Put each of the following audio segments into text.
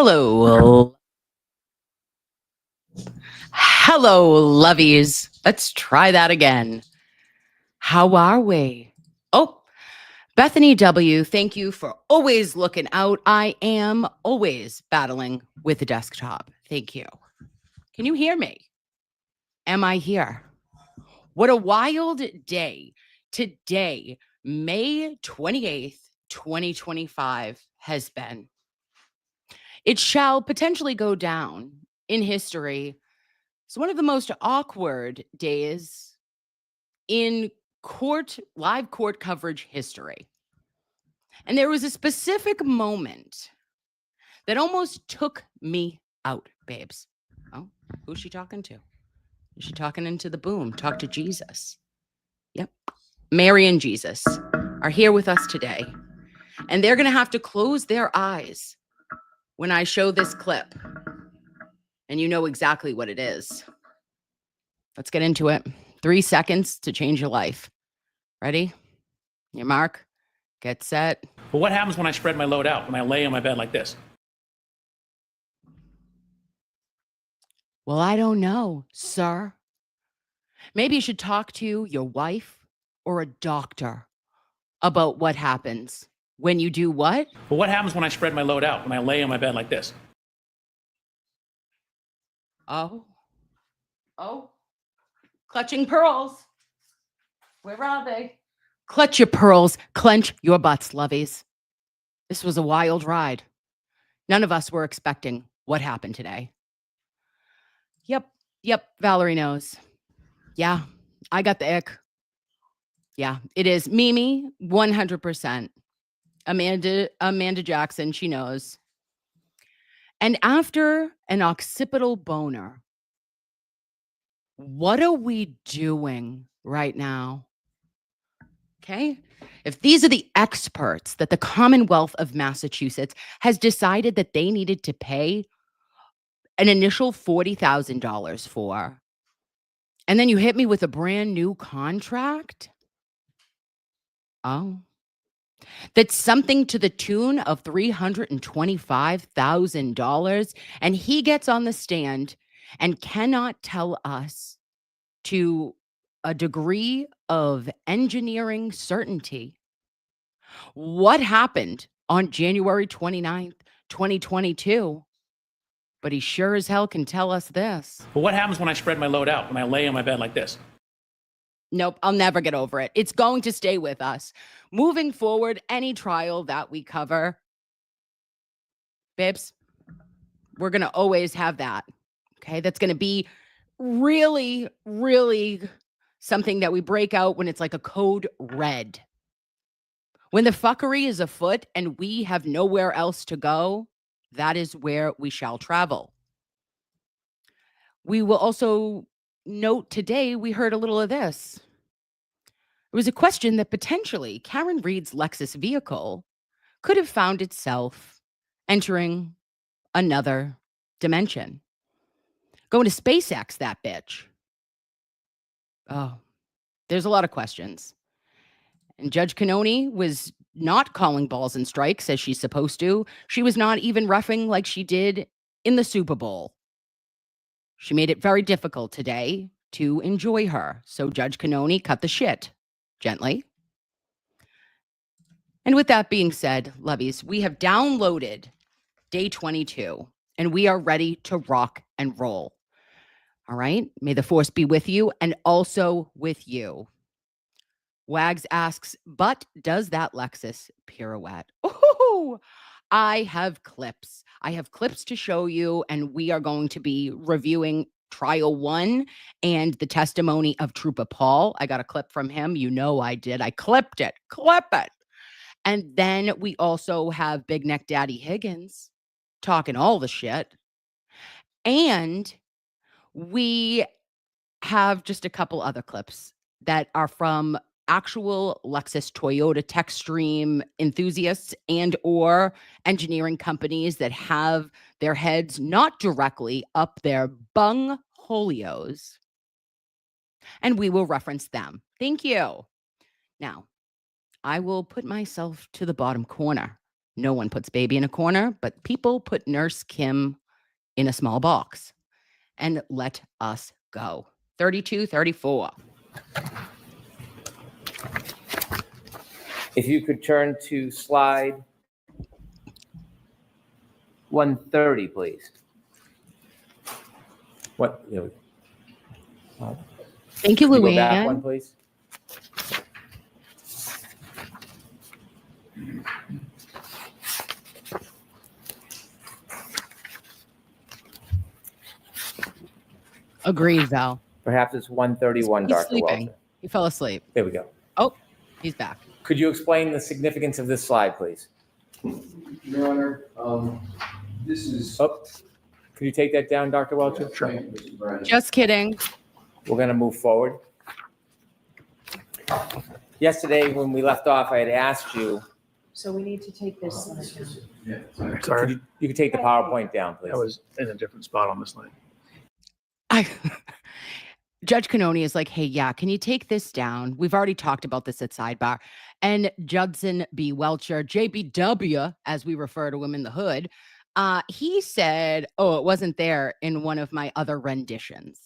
Hello. Hello, loveys. Let's try that again. How are we? Oh, Bethany W., thank you for always looking out. I am always battling with the desktop. Thank you. Can you hear me? Am I here? What a wild day. Today, May 28th, 2025 has been. It shall potentially go down in history. It's one of the most awkward days in live court coverage history. And there was a specific moment that almost took me out, babes. Oh, who's she talking to? Is she talking into the boom? Talk to Jesus. Yep. Mary and Jesus are here with us today. And they're going to have to close their eyes when I show this clip. And you know exactly what it is. Let's get into it. 3 seconds to change your life. Ready? Your mark. Get set. But what happens when I spread my load out, when I lay on my bed like this? Well, I don't know, sir. Maybe you should talk to your wife or a doctor about what happens when you do what? But what happens when I spread my load out, when I lay on my bed like this? Oh. Clutching pearls. Where are they? Clutch your pearls, clench your butts, loveys. This was a wild ride. None of us were expecting what happened today. Yep, Valerie knows. Yeah, I got the ick. Yeah, it is Mimi, 100%. Amanda Jackson, she knows. And after an occipital boner, what are we doing right now? Okay. If these are the experts that the Commonwealth of Massachusetts has decided that they needed to pay an initial $40,000 for, and then you hit me with a brand new contract? Oh, that's something to the tune of $325,000. And he gets on the stand and cannot tell us to a degree of engineering certainty what happened on January 29th, 2022. But he sure as hell can tell us this. But what happens when I spread my load out, when I lay on my bed like this? Nope, I'll never get over it. It's going to stay with us. Moving forward, any trial that we cover, babes, we're going to always have that. Okay, that's going to be really, really something that we break out when it's like a code red. When the fuckery is afoot and we have nowhere else to go, that is where we shall travel. We will also note today we heard a little of this. It was a question that potentially KarenRead's Lexus vehicle could have found itself entering another dimension. Going to SpaceX, that bitch. Oh, there's a lot of questions. And Judge Cannoni was not calling balls and strikes as she's supposed to. She was not even reffing like she did in the Super Bowl. She made it very difficult today to enjoy her. So Judge Cannoni cut the shit gently. And with that being said, loveys, we have downloaded day 22 and we are ready to rock and roll. All right. May the force be with you and also with you. Wags asks, but does that Lexus pirouette? Oh, I have clips. I have clips to show you, and we are going to be reviewing trial 1 and the testimony of Trooper Paul. I got a clip from him. You know I did. I clipped it. Clip it. And then we also have Big Neck Daddy Higgins talking all the shit. And we have just a couple other clips that are from actual Lexus Toyota Techstream enthusiasts and or engineering companies that have their heads not directly up their bung holios. And we will reference them. Thank you. Now, I will put myself to the bottom corner No one puts baby in a corner, but people put Nurse Kim in a small box. And let us go. 32-34. If you could turn to slide 130, please. What? Thank you, Can you go back one, Luann. please? Agreed, Val. Perhaps it's 131, He's Dr. sleeping. Welcher. He fell asleep. There we go. Oh, he's back. Could you explain the significance of this slide, please? Your Honor, this is. Oh, could you take that down, Dr. Welcher? Thank you, Mr. Brennan. Just kidding. We're going to move forward. Yesterday, when we left off, I had asked you, So we need to take this slide down. Yeah, could Sorry, you could take the PowerPoint down, please. I was in a different spot on this line. Judge Canoni is like, hey, yeah, can you take this down? We've already talked about this at sidebar. And Judson B. Welcher, JBW, as we refer to him in the hood, he said, oh, it wasn't there in one of my other renditions.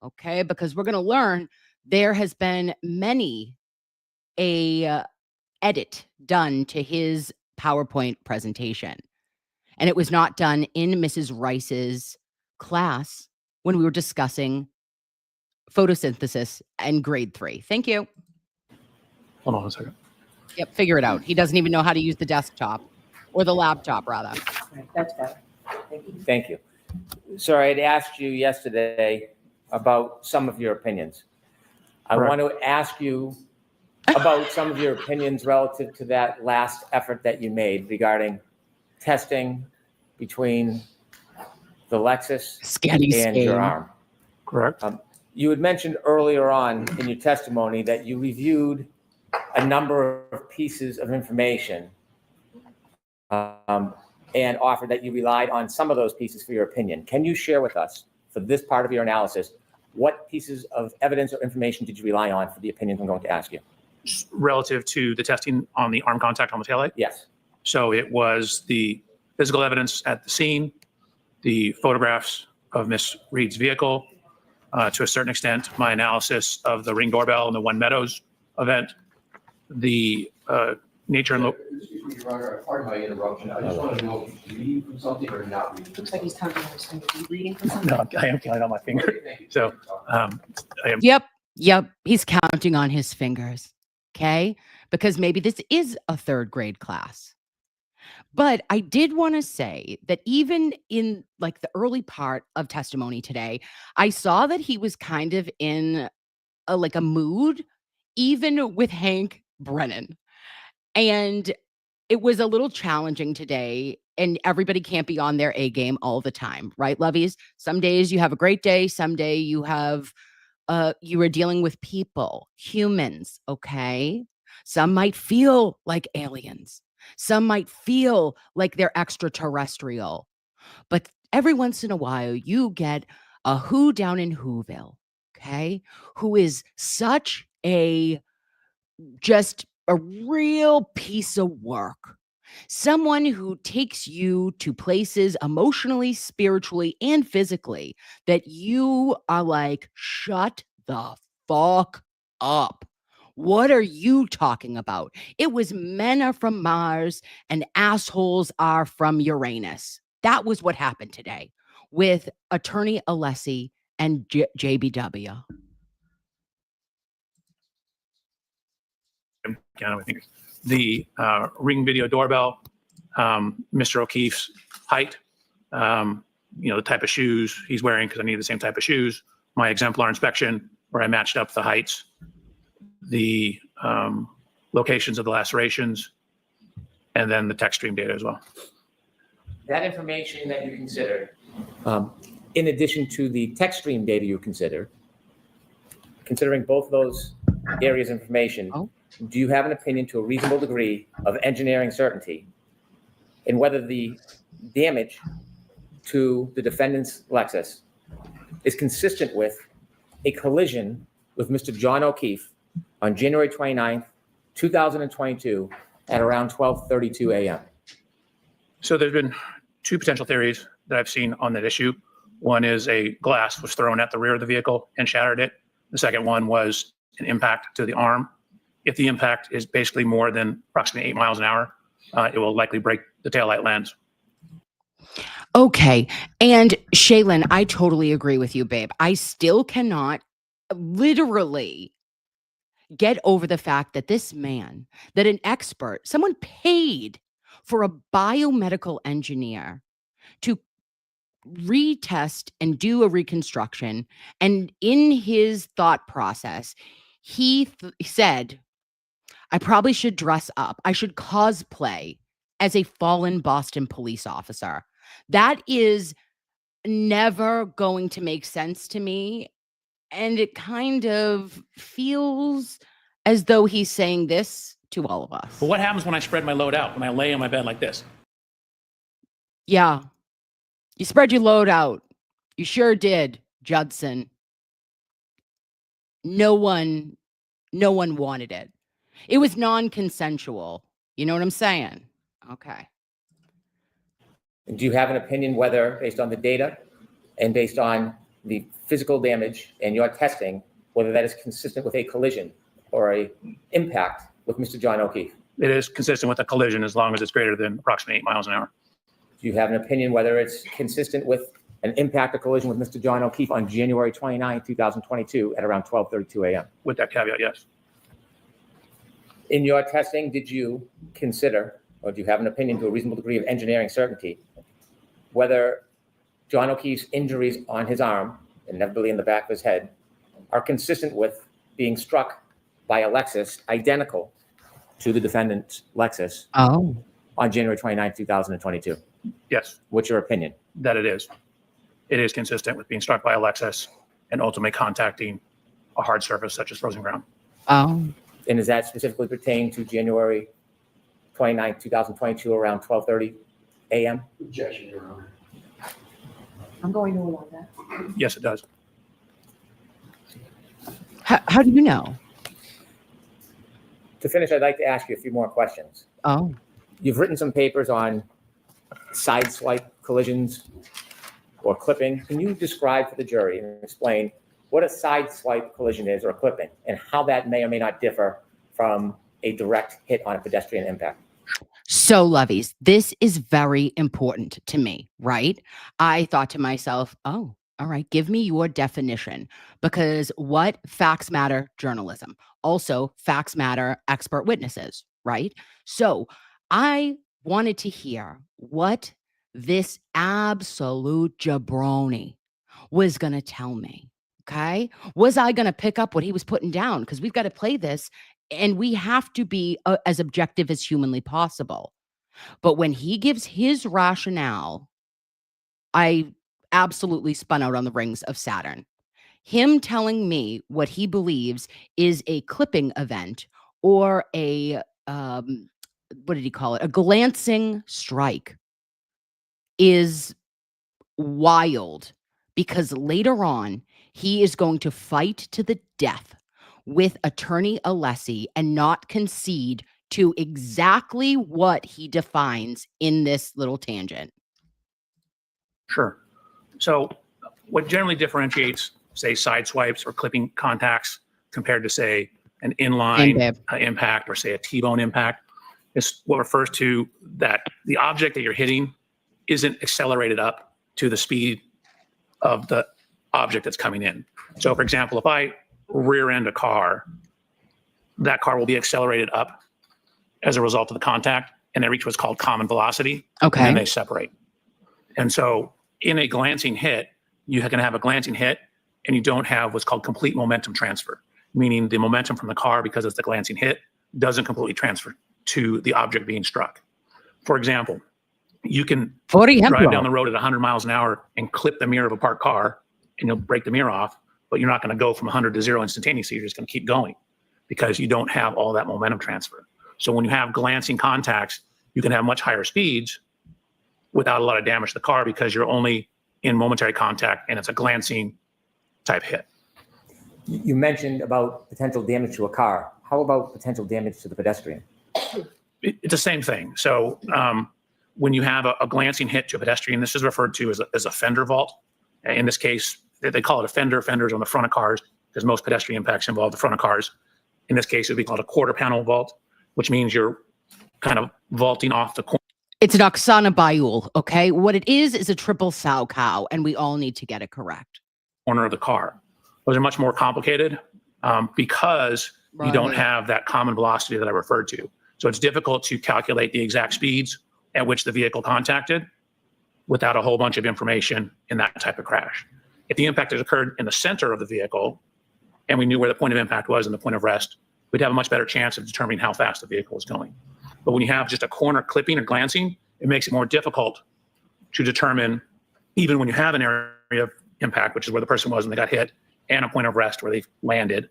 Okay, because we're going to learn there has been many a edit done to his PowerPoint presentation. And it was not done in Mrs. Rice's class when we were discussing photosynthesis and grade 3. Thank you. Hold on a second. Yep, figure it out. He doesn't even know how to use the desktop or the laptop, rather. Right, that's better. Thank you. Thank you. Sir, I had asked you yesterday about some of your opinions. I Right. want to ask you about some of your opinions relative to that last effort that you made regarding testing between the Lexus Scatty and your arm. Correct. You had mentioned earlier on in your testimony that you reviewed a number of pieces of information and offered that you relied on some of those pieces for your opinion. Can you share with us, for this part of your analysis, what pieces of evidence or information did you rely on for the opinions I'm going to ask you? Relative to the testing on the arm contact on the taillight. Yes. So it was the physical evidence at the scene, the photographs of Miss Reed's vehicle, to a certain extent, my analysis of the Ring doorbell and the One Meadows event, the nature and Excuse me, Your Honor, pardon my interruption. I just want to know if you're reading from something or not reading. Looks like he's counting on his fingers. Are you reading from something? no, I am counting on my finger. Okay, thank you. So, I am Yep. He's counting on his fingers. Okay. Because maybe this is a 3rd grade class. But I did want to say that even in like the early part of testimony today, I saw that he was kind of in a mood, even with Hank Brennan. And it was a little challenging today. And everybody can't be on their A game all the time, right, lovies? Some days you have a great day. Some day you have, you are dealing with people, humans, okay? Some might feel like aliens. Some might feel like they're extraterrestrial. But every once in a while, you get a who down in Whoville, okay? Who is such just a real piece of work. Someone who takes you to places emotionally, spiritually, and physically that you are like, shut the fuck up. What are you talking about? It was men are from Mars and assholes are from Uranus. That was what happened today with Attorney Alessi and JBW. counting on my fingers. The Ring video doorbell, Mr. O'Keefe's height, the type of shoes he's wearing because I need the same type of shoes. My exemplar inspection where I matched up the heights, the locations of the lacerations, and then the Techstream data as well. That information that you considered, in addition to the Techstream data you considered, considering both those areas of information, do you have an opinion to a reasonable degree of engineering certainty in whether the damage to the defendant's Lexus is consistent with a collision with Mr. John O'Keefe on January 29th, 2022 at around 12:32 a.m.? So there's been two potential theories that I've seen on that issue. One is a glass was thrown at the rear of the vehicle and shattered it. The second one was an impact to the arm. If the impact is basically more than approximately 8 miles an hour, it will likely break the taillight lens. Okay. And Shaylin, I totally agree with you, babe. I still cannot literally get over the fact that this man, that an expert, someone paid for a biomedical engineer to retest and do a reconstruction. And in his thought process, he said, I probably should dress up. I should cosplay as a fallen Boston police officer. That is never going to make sense to me. And it kind of feels as though he's saying this to all of us. But what happens when I spread my load out, when I lay on my bed like this? Yeah. You spread your load out. You sure did, Judson. No one wanted it. It was non-consensual. You know what I'm saying? Okay. Do you have an opinion whether, based on the data and based on the physical damage and your testing, whether that is consistent with a collision or a impact with Mr. John O'Keefe? It is consistent with a collision as long as it's greater than approximately 8 miles an hour. Do you have an opinion whether it's consistent with an impact or collision with Mr. John O'Keefe on January 29, 2022 at around 12:32 a.m.? With that caveat, yes. In your testing, did you consider, or do you have an opinion to a reasonable degree of engineering certainty, whether John O'Keefe's injuries on his arm, inevitably in the back of his head, are consistent with being struck by a Lexus identical to the defendant's Lexus on January 29, 2022? Yes, What's your opinion? that it is. It is consistent with being struck by a Lexus and ultimately contacting a hard surface such as frozen ground. Oh. And does that specifically pertain to January 29, 2022 around 12:30 a.m.? Objection, Your Honor. I'm going to allow that. Yes, it does. How do you know? To finish, I'd like to ask you a few more questions. Oh. You've written some papers on side swipe collisions or clipping. Can you describe for the jury and explain what a side swipe collision is or a clipping and how that may or may not differ from a direct hit on a pedestrian impact? So, lovies, this is very important to me, right? I thought to myself, oh, all right, give me your definition, because what facts matter? Journalism. Also, facts matter? Expert witnesses, right? So I wanted to hear what this absolute jabroni was going to tell me. Okay. Was I going to pick up what he was putting down? Because we've got to play this and we have to be as objective as humanly possible. But when he gives his rationale, I absolutely spun out on the rings of Saturn. Him telling me what he believes is a clipping event or a, what did he call it? A glancing strike is wild, because later on, he is going to fight to the death with Attorney Alessi and not concede to exactly what he defines in this little tangent. Sure. So what generally differentiates, say, side swipes or clipping contacts compared to, say, an inline impact or, say, a T-bone impact is what refers to that the object that you're hitting isn't accelerated up to the speed of the object that's coming in. So, for example, if I rear end a car, that car will be accelerated up as a result of the contact, and they reach what's called common velocity, Okay. and then they separate. And so in a glancing hit, you can have a glancing hit, and you don't have what's called complete momentum transfer, meaning the momentum from the car, because it's the glancing hit, doesn't completely transfer to the object being struck. For example, you can drive down the road at 100 miles an hour and clip the mirror of a parked car, and you'll break the mirror off, but you're not going to go from 100 to 0 instantaneously. You're just going to keep going because you don't have all that momentum transfer. So when you have glancing contacts, you can have much higher speeds without a lot of damage to the car because you're only in momentary contact and it's a glancing type hit. You mentioned about potential damage to a car. How about potential damage to the pedestrian? It's the same thing. So when you have a glancing hit to a pedestrian, this is referred to as a fender vault. In this case, they call it a fender. Fenders on the front of cars, because most pedestrian impacts involve the front of cars. In this case, it would be called a quarter panel vault, which means you're kind of vaulting off the corner. It's an Oksana Bayul, okay? What it is a triple sow cow, and we all need to get it correct. Corner of the car. Those are much more complicated because you don't have that common velocity that I referred to. So it's difficult to calculate the exact speeds at which the vehicle contacted without a whole bunch of information in that type of crash. If the impact has occurred in the center of the vehicle and we knew where the point of impact was and the point of rest, we'd have a much better chance of determining how fast the vehicle is going. But when you have just a corner clipping or glancing, it makes it more difficult to determine, even when you have an area of impact, which is where the person was when they got hit, and a point of rest where they landed,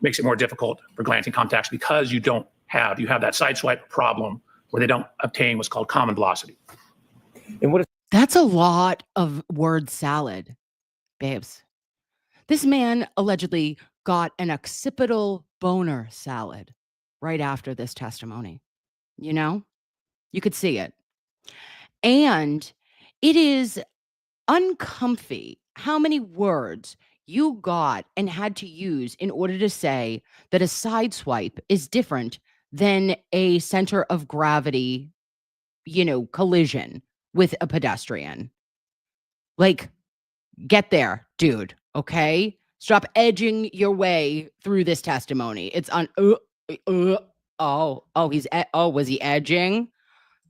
makes it more difficult for glancing contacts because you have that side swipe problem where they don't obtain what's called common velocity. And what is That's a lot of word salad, babes. This man allegedly got an occipital boner salad right after this testimony. You know, you could see it. And it is uncomfy how many words you got and had to use in order to say that a side swipe is different than a center of gravity, collision with a pedestrian. Like, get there, dude, okay? Stop edging your way through this testimony. It's on, was he edging?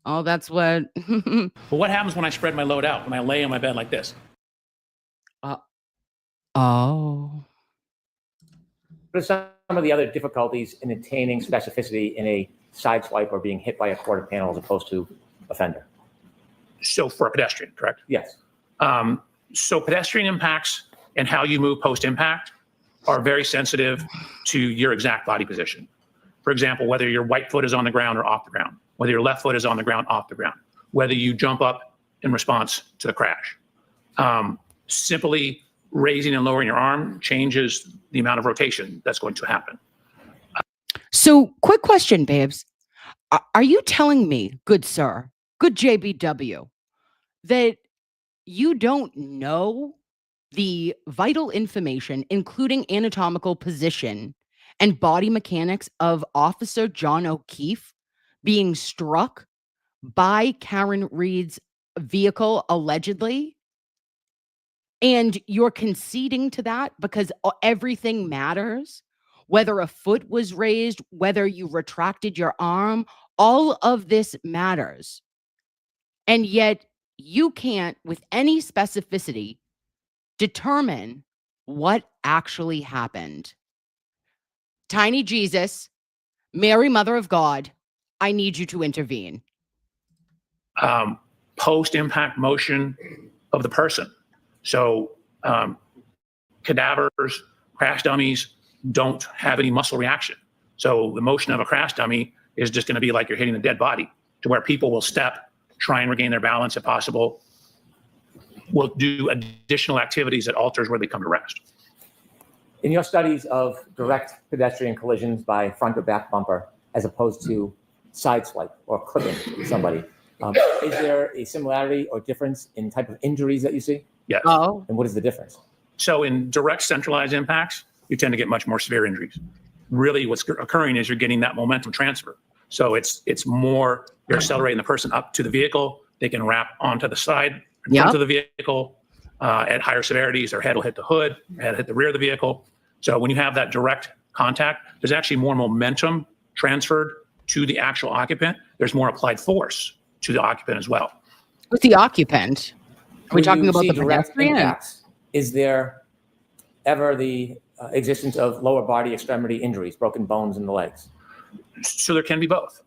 Oh, that's what. But what happens when I spread my load out, when I lay on my bed like this? What are some of the other difficulties in attaining specificity in a side swipe or being hit by a quarter panel as opposed to a fender? So for a pedestrian, correct? Yes. So pedestrian impacts and how you move post-impact are very sensitive to your exact body position. For example, whether your right foot is on the ground or off the ground, whether your left foot is on the ground, off the ground, whether you jump up in response to the crash. Simply raising and lowering your arm changes the amount of rotation that's going to happen. So, quick question, babes. Are you telling me, good sir, good JBW, that you don't know the vital information, including anatomical position and body mechanics of Officer John O'Keefe being struck by KarenRead's vehicle, allegedly? And you're conceding to that because everything matters? Whether a foot was raised, whether you retracted your arm, all of this matters. And yet you can't, with any specificity, determine what actually happened. Tiny Jesus, Mary, Mother of God, I need you to intervene. Post-impact motion of the person. So cadavers, crash dummies don't have any muscle reaction. So the motion of a crash dummy is just going to be like you're hitting a dead body, to where people will step, try and regain their balance if possible, will do additional activities that alters where they come to rest. In your studies of direct pedestrian collisions by front or back bumper, as opposed to side swipe or clipping somebody, is there a similarity or difference in type of injuries that you see? Yes. Oh, And what is the difference? So in direct centralized impacts, you tend to get much more severe injuries. Really what's occurring is you're getting that momentum transfer. So it's more, you're accelerating the person up to the vehicle. They can wrap onto the side in front of the vehicle at higher severities. Their head will hit the hood, their head will hit the rear of the vehicle. So when you have that direct contact, there's actually more momentum transferred to the actual occupant. There's more applied force to the occupant as well. with the occupant. Are we When talking you about see the direct pedestrian? impacts, is there ever the existence of lower body extremity injuries, broken bones in the legs? So there can be both,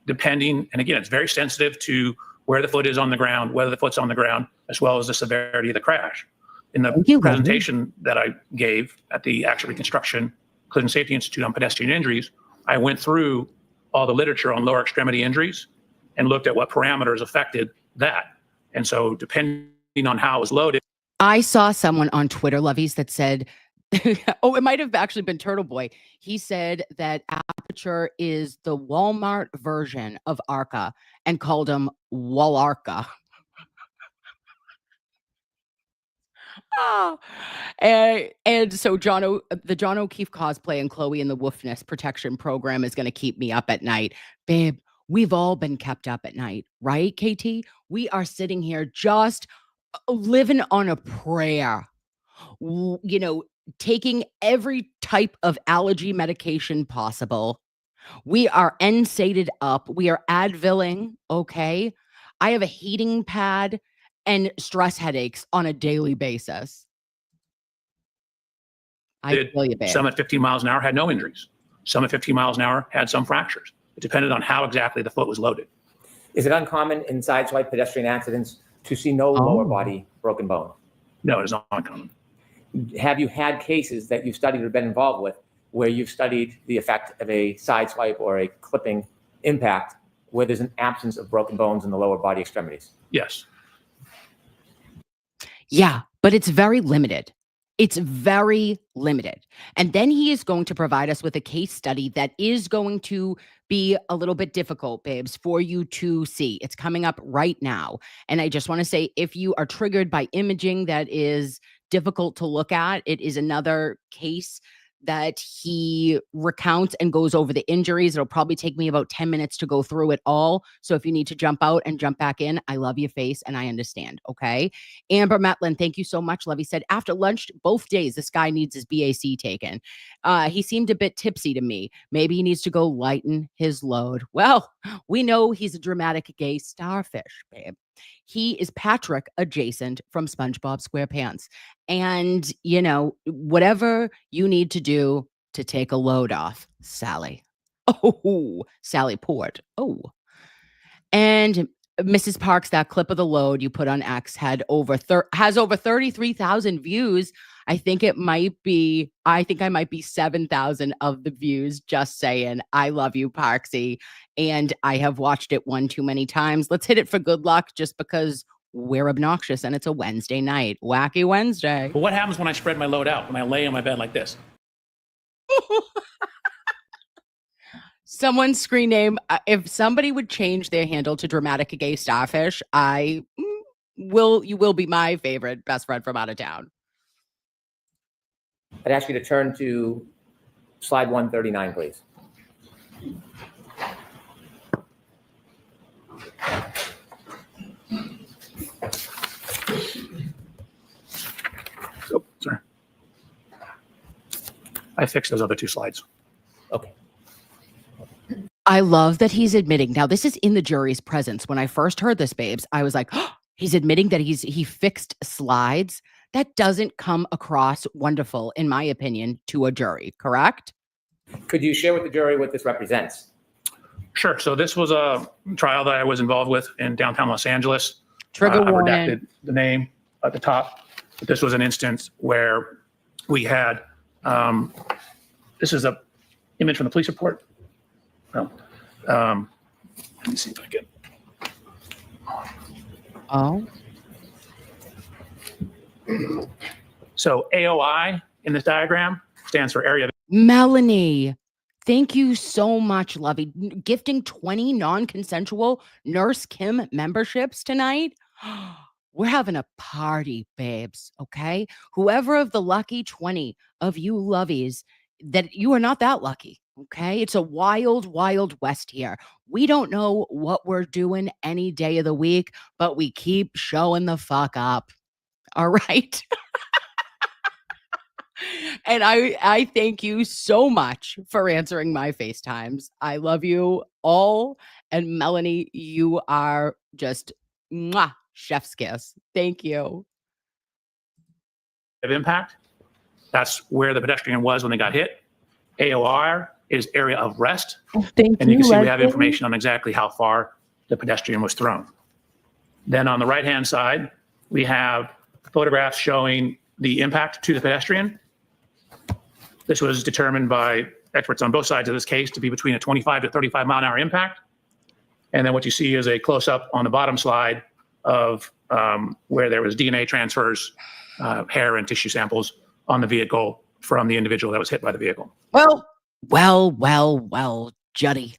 depending, and again, it's very sensitive to where the foot is on the ground, whether the foot's on the ground, as well as the severity of the crash. In the presentation that I gave at the Actual Reconstruction Collision Safety Institute on pedestrian injuries, I went through all the literature on lower extremity injuries and looked at what parameters affected that. And so depending on how it was loaded. I saw someone on Twitter, Loveys, that said, oh, it might have actually been Turtle Boy. He said that Welcher is the Walmart version of ARCA and called him Walarca. Ah, and so the John O'Keefe cosplay and Chloe and the Woofness protection program is going to keep me up at night. Babe, we've all been kept up at night, right, KT? We are sitting here just living on a prayer, taking every type of allergy medication possible. We are NSAIDed up. We are Advilling, okay? I have a heating pad and stress headaches on a daily basis. I feel you, babe. Some at 15 miles an hour had no injuries. Some at 15 miles an hour had some fractures. It depended on how exactly the foot was loaded. Is it uncommon in sideswipe pedestrian accidents to see no lower body broken bone? No, it is not uncommon. Have you had cases that you've studied or been involved with where you've studied the effect of a sideswipe or a clipping impact where there's an absence of broken bones in the lower body extremities? Yes. Yeah, but it's very limited. It's very limited. And then he is going to provide us with a case study that is going to be a little bit difficult, babes, for you to see. It's coming up right now. And I just want to say, if you are triggered by imaging that is difficult to look at, it is another case that he recounts and goes over the injuries. It'll probably take me about 10 minutes to go through it all. So if you need to jump out and jump back in, I love your face and I understand. Okay. Amber Metlin, thank you so much. Levy said, after lunch, both days, this guy needs his BAC taken. He seemed a bit tipsy to me. Maybe he needs to go lighten his load. Well, we know he's a dramatic gay starfish, babe. He is Patrick adjacent from SpongeBob SquarePants. And, whatever you need to do to take a load off, Sally. Oh, Sally Port. Oh. And Mrs. Parks, that clip of the load you put on X has over 33,000 views. I think I might be 7,000 of the views. Just saying. I love you, Parksy. And I have watched it one too many times. Let's hit it for good luck just because we're obnoxious and it's a Wednesday night. Wacky Wednesday. But what happens when I spread my load out, when I lay on my bed like this? Someone's screen name, if somebody would change their handle to Dramatic Gay Starfish, you will be my favorite best friend from out of town. I'd ask you to turn to slide 139, please. Oh, sorry. I fixed those other two slides. Okay. I love that he's admitting. Now, this is in the jury's presence. When I first heard this, babes, I was like, oh, he's admitting that he fixed slides. That doesn't come across wonderful, in my opinion, to a jury, correct? Could you share with the jury what this represents? Sure. So this was a trial that I was involved with in downtown Los Angeles. Trigger I warning. redacted the name at the top. But this was an instance where we had, this is a image from the police report. No. Let me see if I can. Oh. So AOI in this diagram stands for area. Melanie, thank you so much, Lovey. Gifting 20 non-consensual Nurse Kim memberships tonight. We're having a party, babes, okay? Whoever of the lucky 20 of you lovies, that you are not that lucky, okay? It's a wild, wild west here. We don't know what we're doing any day of the week, but we keep showing the fuck up, all right? And I thank you so much for answering my FaceTimes. I love you all. And Melanie, you are just mwah, chef's kiss. Thank you. Of impact. That's where the pedestrian was when they got hit. AOR is area of rest. And you can see we have information on exactly how far the pedestrian was thrown. Then on the right-hand side, we have photographs showing the impact to the pedestrian. This was determined by experts on both sides of this case to be between a 25 to 35 mile an hour impact. And then what you see is a close-up on the bottom slide of where there was DNA transfers, hair and tissue samples on the vehicle from the individual that was hit by the vehicle. Well, Well, Juddy.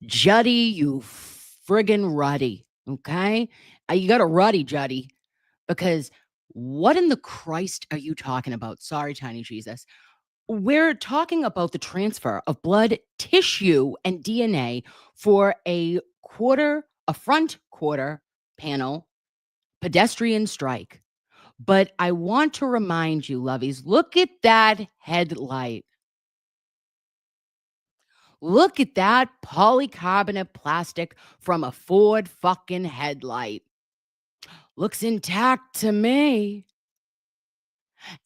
Juddy, you friggin' ruddy. Okay? You got a ruddy, Juddy, because what in the Christ are you talking about? Sorry, Tiny Jesus. We're talking about the transfer of blood, tissue, and DNA for a front quarter panel pedestrian strike. But I want to remind you, lovies, look at that headlight. Look at that polycarbonate plastic from a Ford fucking headlight. Looks intact to me.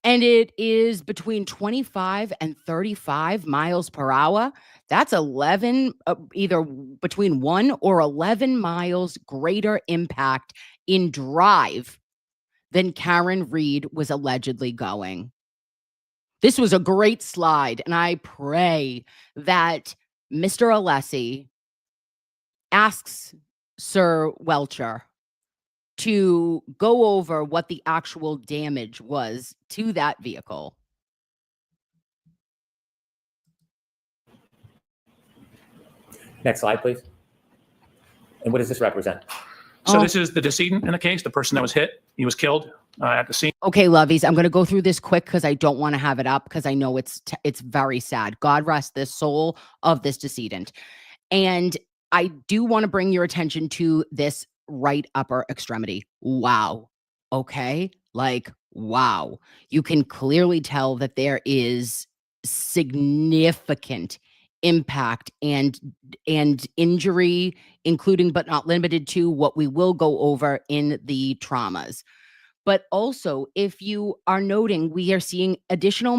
And it is between 25 and 35 miles per hour. That's 11, either between 1 or 11 miles greater impact in drive than KarenRead was allegedly going. This was a great slide, and I pray that Mr. Alessi asks Sir Welcher to go over what the actual damage was to that vehicle. Next slide, please. And what does this represent? So Oh. this is the decedent in the case, the person that was hit. He was killed at the scene. Okay, lovies, I'm going to go through this quick because I don't want to have it up because I know it's very sad. God rest the soul of this decedent. And I do want to bring your attention to this right upper extremity. Wow. Okay. Like, wow. You can clearly tell that there is significant impact and injury, including but not limited to what we will go over in the traumas. But also, if you are noting, we are seeing additional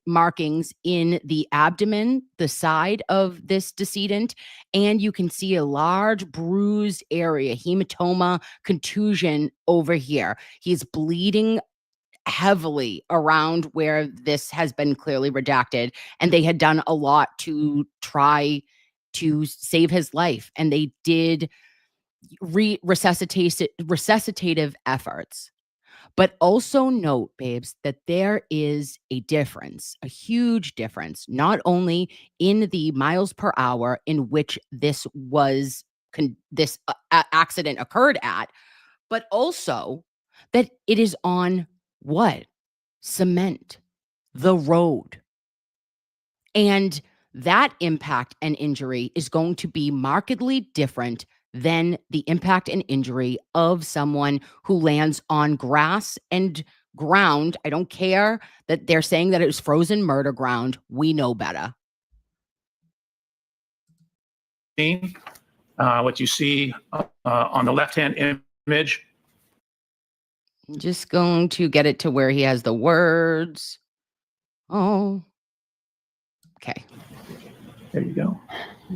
markings in the abdomen, the side of this decedent, and you can see a large bruised area, hematoma, contusion over here. He's bleeding heavily around where this has been clearly redacted, and they had done a lot to try to save his life, and they did resuscitative efforts. But also note, babes, that there is a difference, a huge difference, not only in the miles per hour in which this was accident occurred at, but also that it is on what? Cement, the road. And that impact and injury is going to be markedly different than the impact and injury of someone who lands on grass and ground. I don't care that they're saying that it was frozen murder ground. We know better. What you see on the left-hand image. I'm just going to get it to where he has the words. Oh, okay. There you go.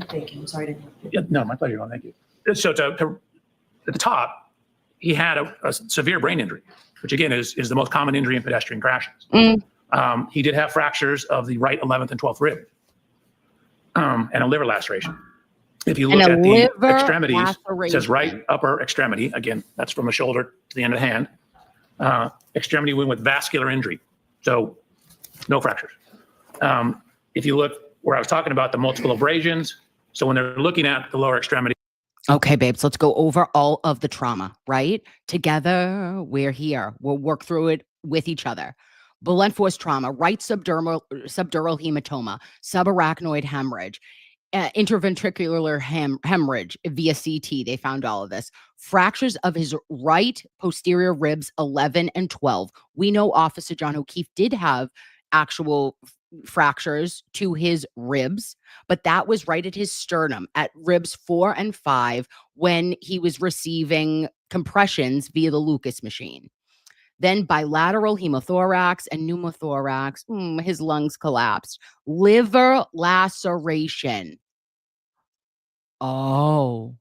Thank you. I'm sorry to. Yeah, no, my pleasure. Thank you. So at the top, he had a severe brain injury, which again is the most common injury in pedestrian crashes. He did have fractures of the right 11th and 12th rib and a liver laceration. If you look at the extremities, it says right upper extremity. Again, that's from the shoulder to the end of the hand. Extremity wound with vascular injury. So no fractures. If you look where I was talking about the multiple abrasions, so when they're looking at the lower extremity. Okay, babes, let's go over all of the trauma, right? Together, we're here. We'll work through it with each other. Blunt force trauma, right subdural hematoma, subarachnoid hemorrhage, interventricular hemorrhage via CT. They found all of this. Fractures of his right posterior ribs 11 and 12. We know Officer John O'Keefe did have actual fractures to his ribs, but that was right at his sternum at ribs 4 and 5 when he was receiving compressions via the Lucas machine. Then bilateral hemothorax and pneumothorax. His lungs collapsed. Liver laceration. Oh,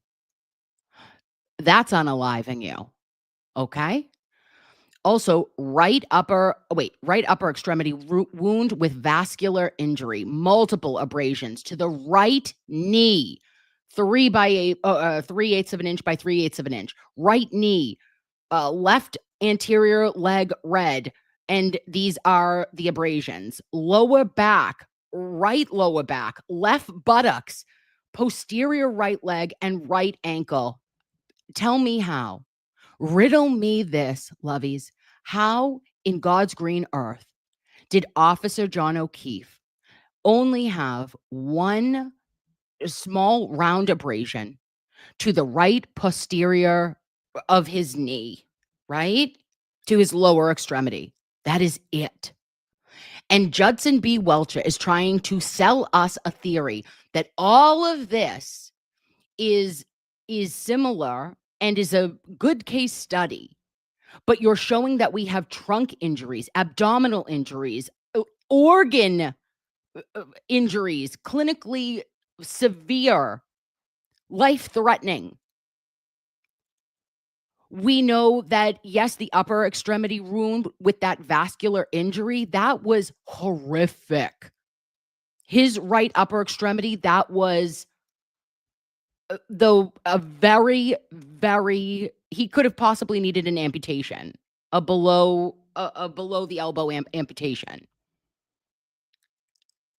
that's unaliving you. Okay. Also, right upper extremity wound with vascular injury, multiple abrasions to the right knee, 3/8 of an inch by 3/8 of an inch. Right knee, left anterior leg red, and these are the abrasions. Lower back, right lower back, left buttocks, posterior right leg, and right ankle. Tell me how. Riddle me this, lovies. How in God's green earth did Officer John O'Keefe only have one small round abrasion to the right posterior of his knee, right? To his lower extremity? That is it. And Judson B. Welcher is trying to sell us a theory that all of this is similar and is a good case study. But you're showing that we have trunk injuries, abdominal injuries, organ injuries, clinically severe, life-threatening. We know that, yes, the upper extremity wound with that vascular injury, that was horrific. His right upper extremity, that was a very, very, he could have possibly needed an amputation, a below the elbow amputation.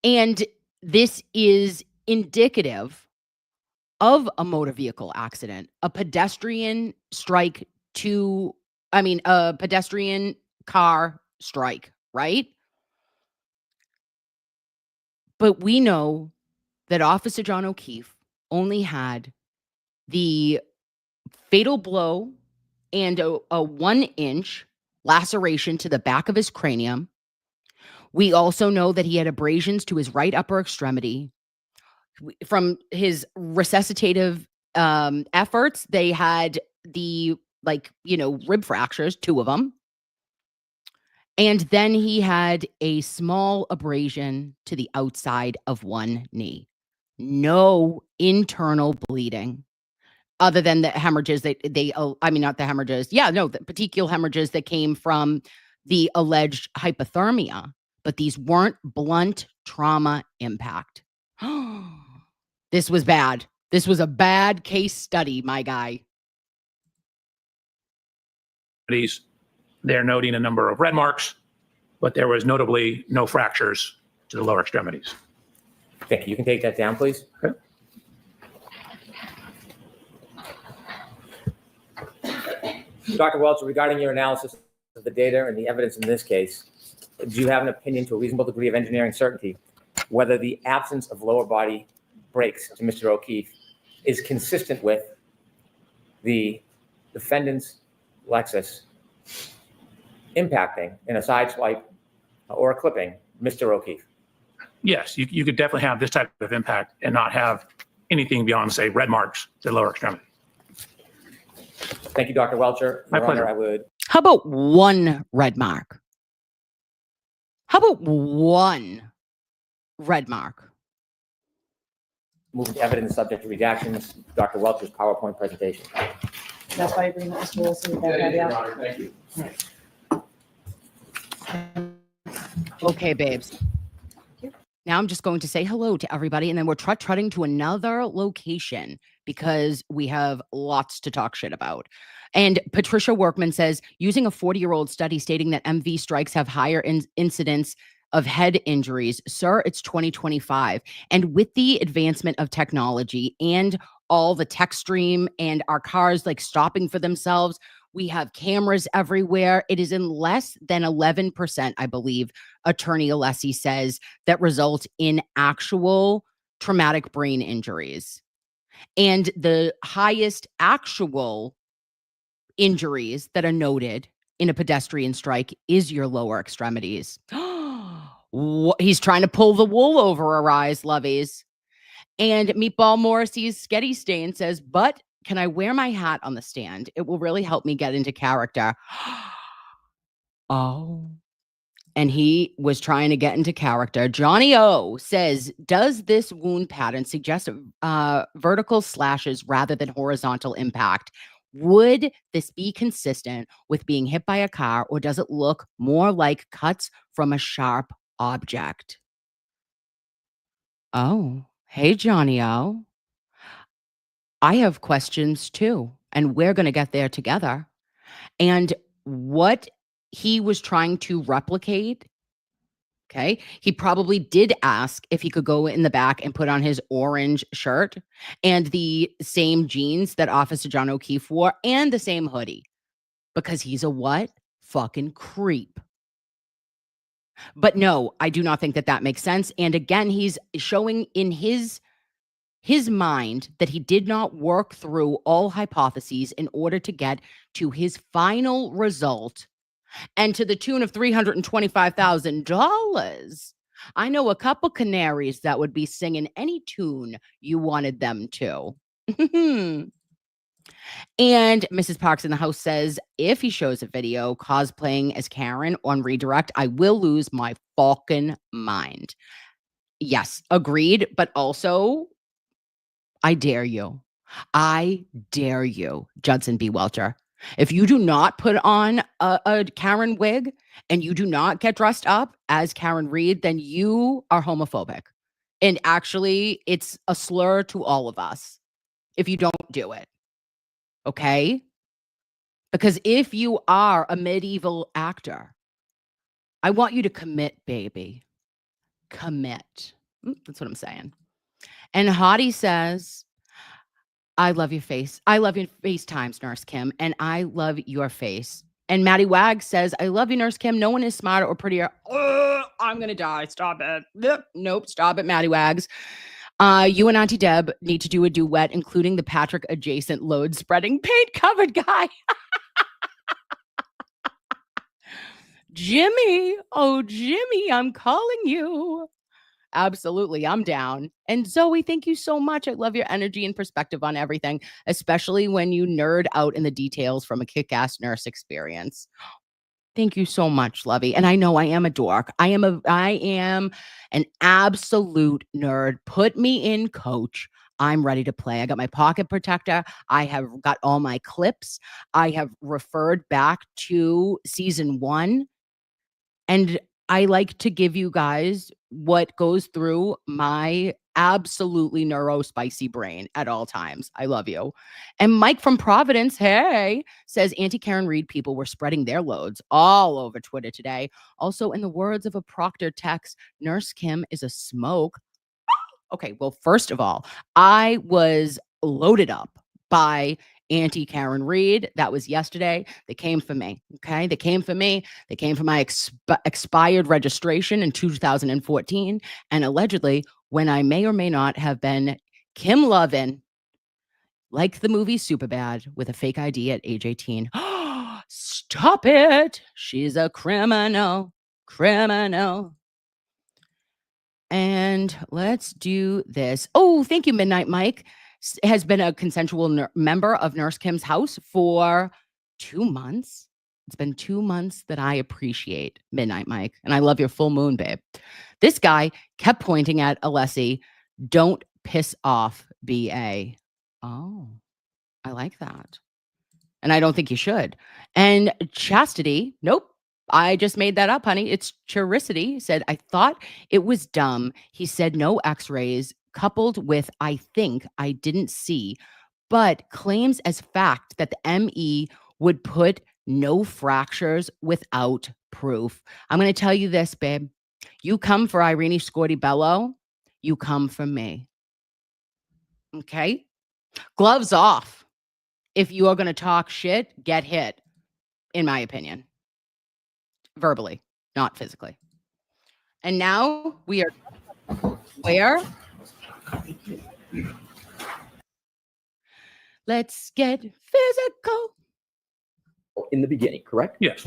And this is indicative of a motor vehicle accident, a pedestrian a pedestrian car strike, right? But we know that Officer John O'Keefe only had the fatal blow and a 1-inch laceration to the back of his cranium. We also know that he had abrasions to his right upper extremity. From his resuscitative efforts, they had the rib fractures, 2 of them. And then he had a small abrasion to the outside of one knee. No internal bleeding other than the hemorrhages the petechial hemorrhages that came from the alleged hypothermia. But these weren't blunt trauma impact. This was bad. This was a bad case study, my guy. They're noting a number of red marks, but there was notably no fractures to the lower extremities. Thank you. You can take that down, please. Okay. Dr. Welcher, regarding your analysis of the data and the evidence in this case, do you have an opinion to a reasonable degree of engineering certainty whether the absence of lower body breaks to Mr. O'Keefe is consistent with the defendant's Lexus impacting in a side swipe or a clipping Mr. O'Keefe? Yes, you could definitely have this type of impact and not have anything beyond, say, red marks to the lower extremity. Thank you, Dr. Welcher. My Your pleasure. Honor, How about one red mark? How about one red mark? move to evidence subject to redactions. Dr. Welcher's PowerPoint presentation. That's by agreement, Mr. Wilson. with that Thank you, Your caveat. Honor. Thank you. Okay, babes. Now I'm just going to say hello to everybody, and then we're trotting to another location because we have lots to talk shit about. And Patricia Workman says, using a 40-year-old study stating that MV strikes have higher incidence of head injuries. Sir, it's 2025. And with the advancement of technology and all the Techstream and our cars like stopping for themselves, we have cameras everywhere. It is in less than 11%, I believe, Attorney Alessi says, that result in actual traumatic brain injuries. And the highest actual injuries that are noted in a pedestrian strike is your lower extremities. He's trying to pull the wool over our eyes, lovies. And Meatball Morrissey's Sketty Stain says, but can I wear my hat on the stand? It will really help me get into character. Oh. And he was trying to get into character. Johnny O says, does this wound pattern suggest vertical slashes rather than horizontal impact? Would this be consistent with being hit by a car, or does it look more like cuts from a sharp object? Oh, hey, Johnny O. I have questions too, and we're going to get there together. And what he was trying to replicate Okay. He probably did ask if he could go in the back and put on his orange shirt and the same jeans that Officer John O'Keefe wore and the same hoodie, because he's a what? Fucking creep. But no, I do not think that that makes sense. And again, he's showing in his mind that he did not work through all hypotheses in order to get to his final result, and to the tune of $325,000. I know a couple canaries that would be singing any tune you wanted them to. And Mrs. Parks in the house says, if he shows a video cosplaying as Karen on redirect, I will lose my fucking mind. Yes, agreed. But also, I dare you. I dare you, Judson B. Welcher. If you do not put on a Karen wig and you do not get dressed up as KarenRead, then you are homophobic. And actually, it's a slur to all of us if you don't do it. Okay? Because if you are a medieval actor, I want you to commit, baby. Commit. That's what I'm saying. And Hottie says, I love your face. I love your FaceTimes, Nurse Kim, and I love your face. And Maddie Wag says, I love you, Nurse Kim. No one is smarter or prettier. I'm going to die. Stop it. Nope. Stop it, Maddie Wags. You and Auntie Deb need to do a duet, including the Patrick adjacent load spreading paint covered guy. Jimmy. Oh, Jimmy, I'm calling you. Absolutely. I'm down. And Zoe, thank you so much. I love your energy and perspective on everything, especially when you nerd out in the details from a kick-ass nurse experience. Thank you so much, Lovey. And I know I am a dork. I am an absolute nerd. Put me in, coach. I'm ready to play. I got my pocket protector. I have got all my clips. I have referred back to season 1. And I like to give you guys what goes through my absolutely neuro-spicy brain at all times. I love you. And Mike from Providence, hey, says anti-KarenRead people were spreading their loads all over Twitter today. Also, in the words of a Proctor text, Nurse Kim is a smoke. Okay, well, first of all, I was loaded up by anti-KarenRead. That was yesterday. They came for me. Okay. They came for me. They came for my expired registration in 2014. And allegedly, when I may or may not have been Kim Lovin, like the movie Superbad, with a fake ID at age 18. Stop it. She's a criminal. Criminal. And let's do this. Oh, thank you, Midnight Mike. Has been a consensual member of Nurse Kim's house for 2 months. It's been 2 months that I appreciate, Midnight Mike. And I love your full moon, babe. This guy kept pointing at Alessi. Don't piss off, BA. Oh, I like that. And I don't think you should. And Chastity, nope. I just made that up, honey. It's Charicity said, I thought it was dumb. He said no x-rays, coupled with I think I didn't see, but claims as fact that the ME would put no fractures without proof. I'm going to tell you this, babe. You come for Irene Scorti-Bello, you come for me. Okay? Gloves off. If you are going to talk shit, get hit, in my opinion. Verbally, not physically. And now we are where? Let's get physical. In the beginning, correct? Yes.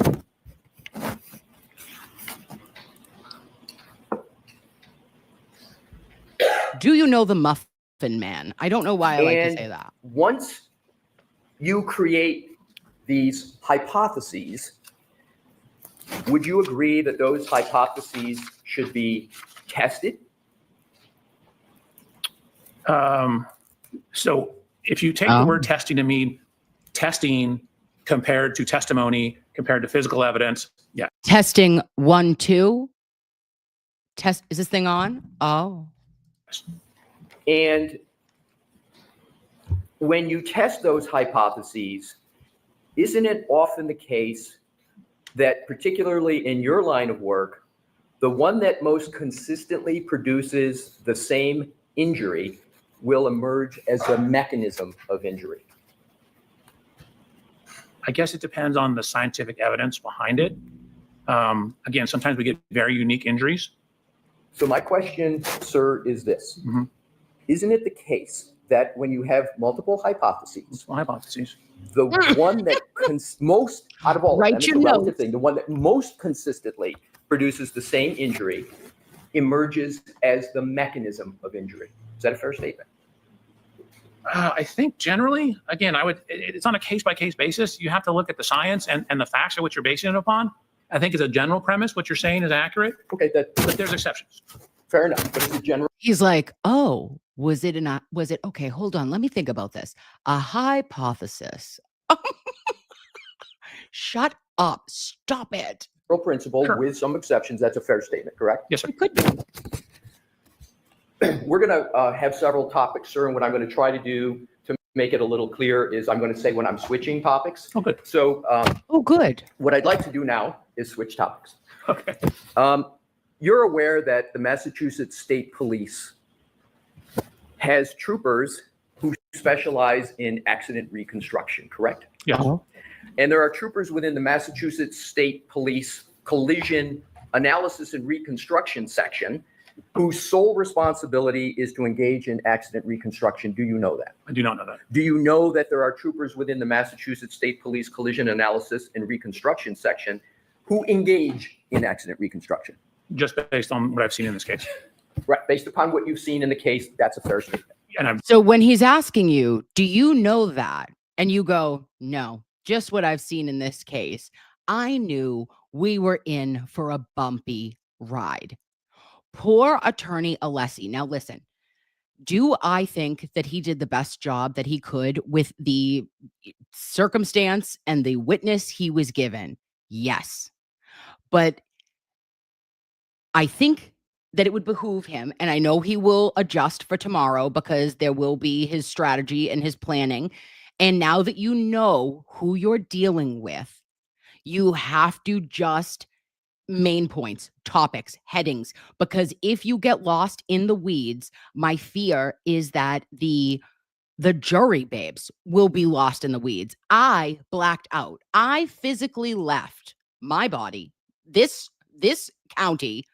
Do you know the Muffin Man? I don't know why I like to say that. Once you create these hypotheses, would you agree that those hypotheses should be tested? So if you take the word testing to mean testing compared to testimony, compared to physical evidence, yeah. Testing 1, 2. Test. Is this thing on? Oh. And when you test those hypotheses, isn't it often the case that particularly in your line of work, the one that most consistently produces the same injury will emerge as the mechanism of injury? I guess it depends on the scientific evidence behind it. Again, sometimes we get very unique injuries. So my question, sir, is this. Mhm. Isn't it the case that when you have multiple hypotheses, Well, hypotheses. the one that most, out of all of Write them, it's your a relative notes. thing, the one that most consistently produces the same injury emerges as the mechanism of injury? Is that a fair statement? I think generally, again, it's on a case-by-case basis. You have to look at the science and the facts of what you're basing it upon. I think as a general premise, what you're saying is accurate, Okay, but there's exceptions. fair enough, but it's a general. He's like, oh, was it okay, hold on, let me think about this. A hypothesis. Shut up. Stop it. Principle Sure. with some exceptions. That's a fair statement, correct? Yes, sir. It could be. We're going to have several topics, sir, and what I'm going to try to do to make it a little clear is I'm going to say when I'm switching topics. Oh, good. So Oh, good. what I'd like to do now is switch topics. Okay. You're aware that the Massachusetts State Police has troopers who specialize in accident reconstruction, correct? Yes. Oh. And there are troopers within the Massachusetts State Police Collision Analysis and Reconstruction section whose sole responsibility is to engage in accident reconstruction. Do you know that? I do not know that. Do you know that there are troopers within the Massachusetts State Police Collision Analysis and Reconstruction section who engage in accident reconstruction? Just based on what I've seen in this case. Right, based upon what you've seen in the case, that's a fair statement. And So when he's asking you, do you know that? And you go, no, just what I've seen in this case. I knew we were in for a bumpy ride. Poor attorney Alessi. Now listen, do I think that he did the best job that he could with the circumstance and the witness he was given? Yes. But I think that it would behoove him, and I know he will adjust for tomorrow because there will be his strategy and his planning. And now that you know who you're dealing with, you have to just main points, topics, headings, because if you get lost in the weeds, my fear is that the jury babes will be lost in the weeds. I blacked out. I physically left my body, this county.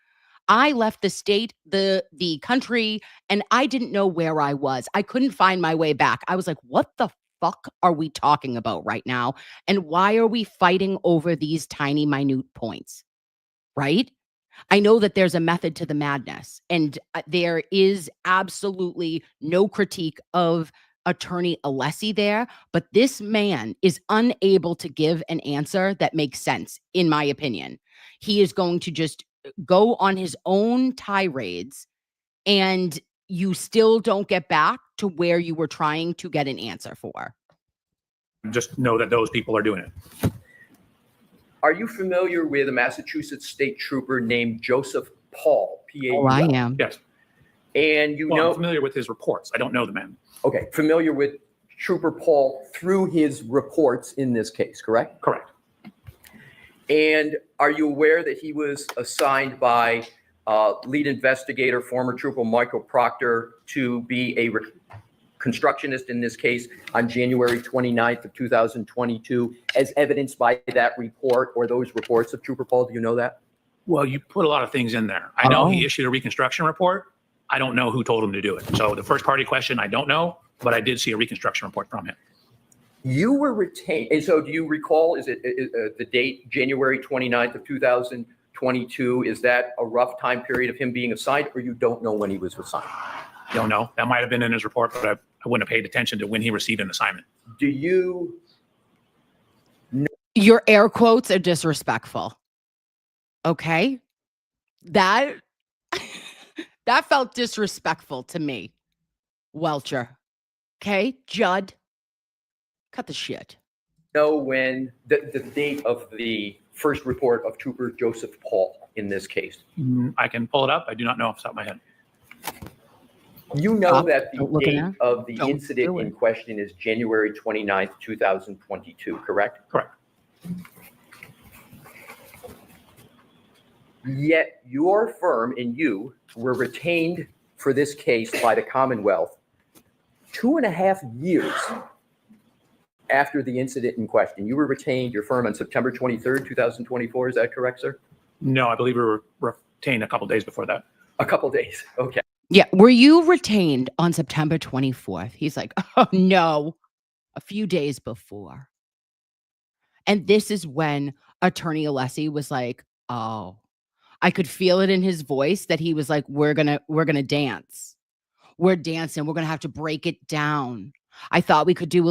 I left the state, the country, and I didn't know where I was. I couldn't find my way back. I was like, what the fuck are we talking about right now? And why are we fighting over these tiny, minute points? Right? I know that there's a method to the madness, and there is absolutely no critique of attorney Alessi there, but this man is unable to give an answer that makes sense, in my opinion. He is going to just go on his own tirades, and you still don't get back to where you were trying to get an answer for. just know that those people are doing it. Are you familiar with a Massachusetts state trooper named Joseph Paul? P-A-U-L? Oh, I am. Yes. And you Well, I'm know, familiar with his reports. I don't know the man. okay, familiar with Trooper Paul through his reports in this case, correct? Correct. And are you aware that he was assigned by lead investigator, former Trooper Michael Proctor, to be a constructionist in this case on January 29th of 2022, as evidenced by that report or those reports of Trooper Paul? Do you know that? Well, you put a lot of things in there. I know he Oh. issued a reconstruction report. I don't know who told him to do it. So the first party question, I don't know, but I did see a reconstruction report from him. You were retained, and so do you recall, is it the date, January 29th of 2022? Is that a rough time period of him being assigned, or you don't know when he was assigned? Don't know. That might have been in his report, but I wouldn't have paid attention to when he received an assignment. Do you, Your air quotes are disrespectful. Okay? That that felt disrespectful to me. Welcher. Okay? Judd. Cut the shit. know when the date of the first report of Trooper Joseph Paul in this case? I can pull it up. I do not know off the top of my head. You know Stop. that the Don't look at date that. of the Don't incident do in it. question is January 29th, 2022, correct? Correct. Yet your firm and you were retained for this case by the Commonwealth 2.5 years after the incident in question. You were retained, your firm, on September 23rd, 2024. Is that correct, sir? No, I believe we were retained a couple days before that. A couple days. Okay. Yeah. Were you retained on September 24th? He's like, oh no, a few days before. And this is when Attorney Alessi was like, oh, I could feel it in his voice that he was like, we're gonna dance. We're dancing. We're gonna have to break it down. I thought we could do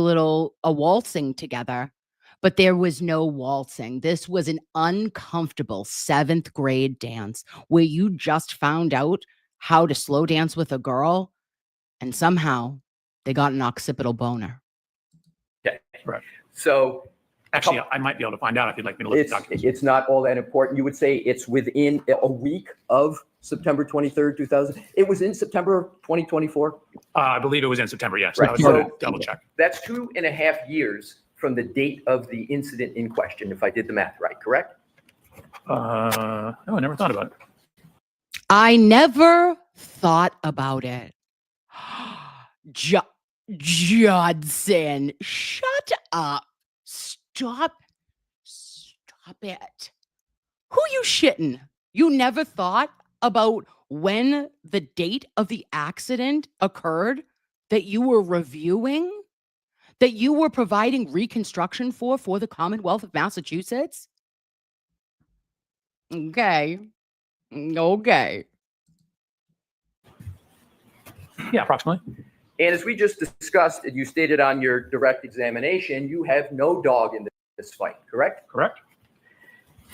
a waltzing together, but there was no waltzing. This was an uncomfortable 7th grade dance where you just found out how to slow dance with a girl, and somehow they got an occipital boner. Okay. Right. So Actually, I might be able to find out if you'd like me to look at the documents. it's not all that important. You would say it's within a week of September 23rd, 2000. It was in September 2024. I believe it was in September, yes. Right. I was So- going to double check. That's 2.5 years from the date of the incident in question, if I did the math right, correct? No, I never thought about it. I never thought about it. Judson, shut up. Stop it. Who you shitting? You never thought about when the date of the accident occurred that you were reviewing, that you were providing reconstruction for the Commonwealth of Massachusetts? Okay. Okay. Yeah, approximately. And as we just discussed, and you stated on your direct examination, you have no dog in this fight, correct? Correct.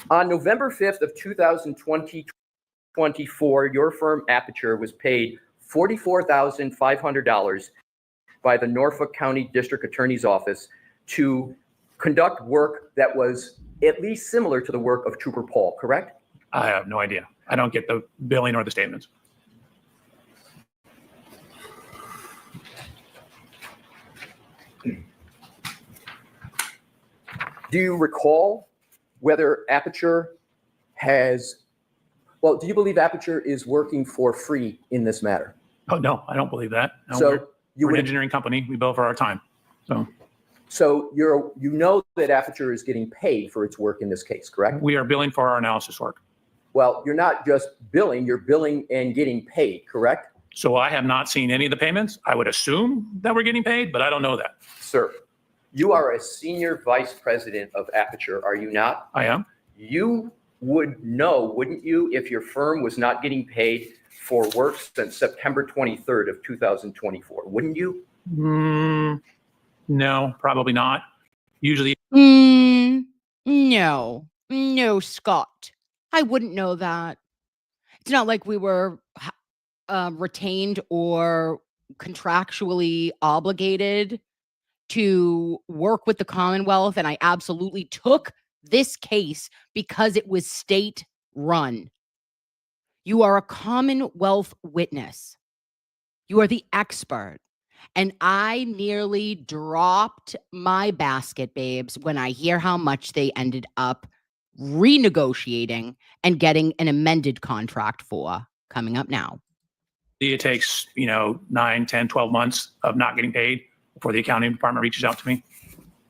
On November 5th of 2024, your firm Aperture was paid $44,500 by the Norfolk County District Attorney's Office to conduct work that was at least similar to the work of Trooper Paul, correct? I have no idea. I don't get the billing or the statements. Do you recall whether Aperture do you believe Aperture is working for free in this matter? Oh, no, I don't believe that. No, So we're an engineering company. We bill for our time. So you know that Aperture is getting paid for its work in this case, correct? We are billing for our analysis work. Well, you're not just billing, you're billing and getting paid, correct? So I have not seen any of the payments. I would assume that we're getting paid, but I don't know that. Sir, you are a senior vice president of Aperture, are you not? I am. You would know, wouldn't you, if your firm was not getting paid for work since September 23rd of 2024, wouldn't you? No, probably not. Usually, No, Scott. I wouldn't know that. It's not like we were retained or contractually obligated to work with the Commonwealth, and I absolutely took this case because it was state run. You are a Commonwealth witness. You are the expert. And I nearly dropped my basket, babes, when I hear how much they ended up renegotiating and getting an amended contract for coming up now. it takes, 9, 10, 12 months of not getting paid before the accounting department reaches out to me.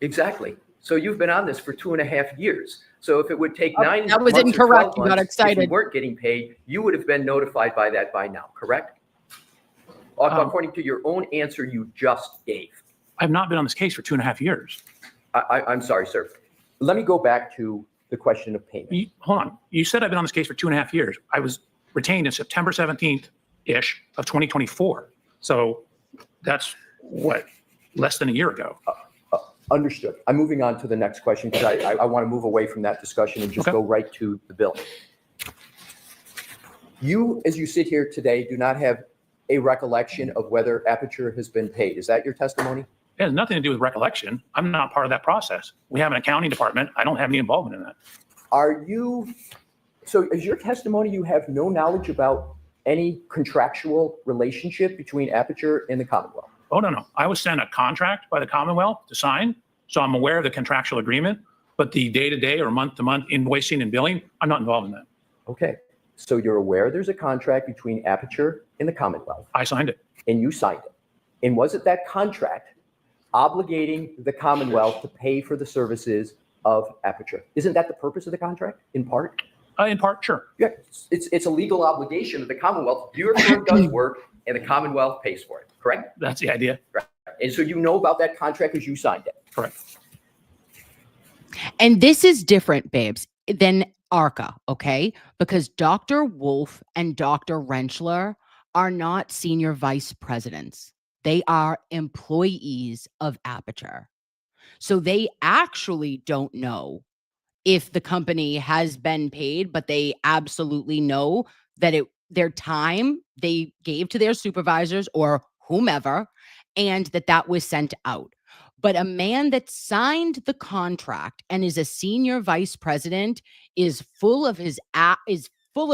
Exactly. So you've been on this for 2.5 years. So if it would take 9 that was months or incorrect. 12 You got months, if you excited. weren't getting paid, you would have been notified by that by now, correct? According to your own answer you just gave. I've not been on this case for 2.5 years. I'm sorry, sir. Let me go back to the question of payment. Hold on. You said I've been on this case for 2.5 years. I was retained in September 17th-ish of 2024. So that's less than a year ago. Understood. I'm moving on to the next question because I want to move away from that discussion and just Okay. go right to the bill. You, as you sit here today, do not have a recollection of whether Aperture has been paid. Is that your testimony? It has nothing to do with recollection. I'm not part of that process. We have an accounting department. I don't have any involvement in that. So is your testimony you have no knowledge about any contractual relationship between Aperture and the Commonwealth? Oh, no. I was sent a contract by the Commonwealth to sign. So I'm aware of the contractual agreement, but the day-to-day or month-to-month invoicing and billing, I'm not involved in that. Okay. So you're aware there's a contract between Aperture and the Commonwealth, I signed it. and you signed it. And was it that contract obligating the Commonwealth to pay for the services of Aperture? Isn't that the purpose of the contract in part? In part, sure. Yeah, it's a legal obligation of the Commonwealth. Your firm does work and the Commonwealth pays for it, correct? That's the idea. And so you know about that contract because you signed it. Correct. And this is different, babes, than ARCA, okay? Because Dr. Wolf and Dr. Rentschler are not senior vice presidents. They are employees of Aperture. So they actually don't know if the company has been paid, but they absolutely know that their time they gave to their supervisors or whomever, and that was sent out. But a man that signed the contract and is a senior vice president is full of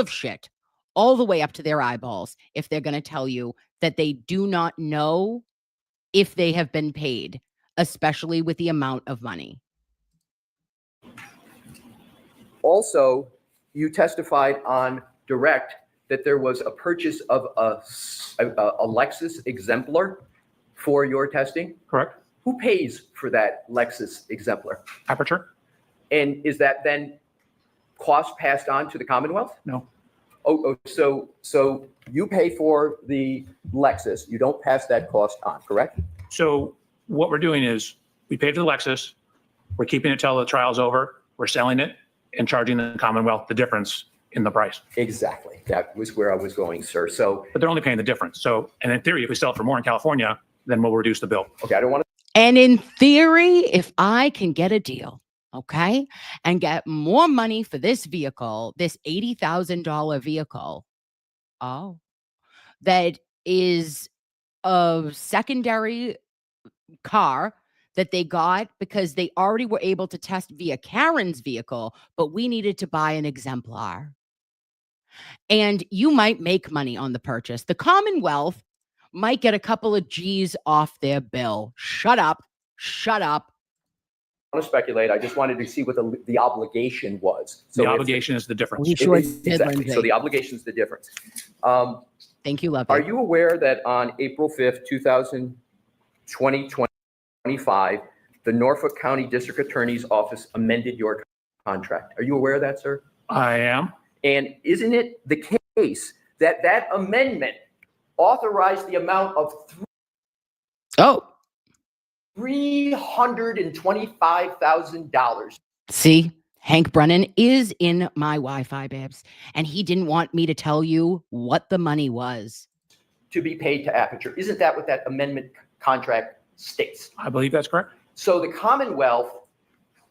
shit all the way up to their eyeballs if they're going to tell you that they do not know if they have been paid, especially with the amount of money. Also, you testified on direct that there was a purchase of a Lexus exemplar for your testing. Correct. Who pays for that Lexus exemplar? Aperture? And is that then cost passed on to the Commonwealth? No. So you pay for the Lexus. You don't pass that cost on, correct? So what we're doing is we paid for the Lexus. We're keeping it till the trial's over. We're selling it and charging the Commonwealth the difference in the price. Exactly. That was where I was going, sir. So, But they're only paying the difference. So, and in theory, if we sell it for more in California, then we'll reduce the bill. okay, I don't want And in theory, if I can get a deal, okay, and get more money for this vehicle, this $80,000 vehicle, that is a secondary car that they got because they already were able to test via Karen's vehicle, but we needed to buy an exemplar. And you might make money on the purchase. The Commonwealth might get a couple of G's off their bill. Shut up. Shut up. to speculate. I just wanted to see what the obligation was. The if- obligation is the difference. We sure did, Exactly. Lindsay. So the obligation is the difference. Thank you, love Are you. you aware that on April 5th, 2025, the Norfolk County District Attorney's Office amended your contract? Are you aware of that, sir? I am. And isn't it the case that that amendment authorized the amount of Oh, $325,000 see, Hank Brennan is in my Wi-Fi, babes, and he didn't want me to tell you what the money was. to be paid to Aperture? Isn't that what that amendment contract states? I believe that's correct. So the Commonwealth